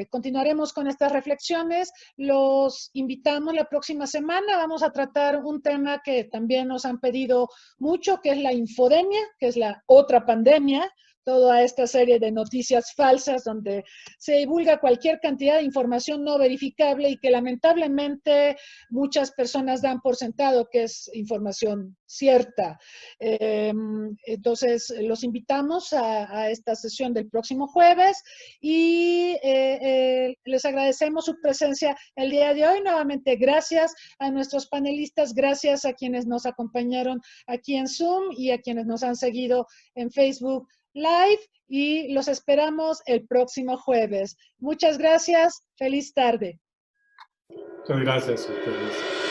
[SPEAKER 1] continuaremos con estas reflexiones. Los invitamos la próxima semana. Vamos a tratar un tema que también nos han pedido mucho, que es la infodemia, que es la otra pandemia. Toda esta serie de noticias falsas donde se divulga cualquier cantidad de información no verificable y que lamentablemente muchas personas dan por sentado que es información cierta. Entonces, los invitamos a esta sesión del próximo jueves y les agradecemos su presencia el día de hoy. Nuevamente, gracias a nuestros panelistas, gracias a quienes nos acompañaron aquí en Zoom y a quienes nos han seguido en Facebook Live y los esperamos el próximo jueves. Muchas gracias. Feliz tarde.
[SPEAKER 3] Muchas gracias a ustedes.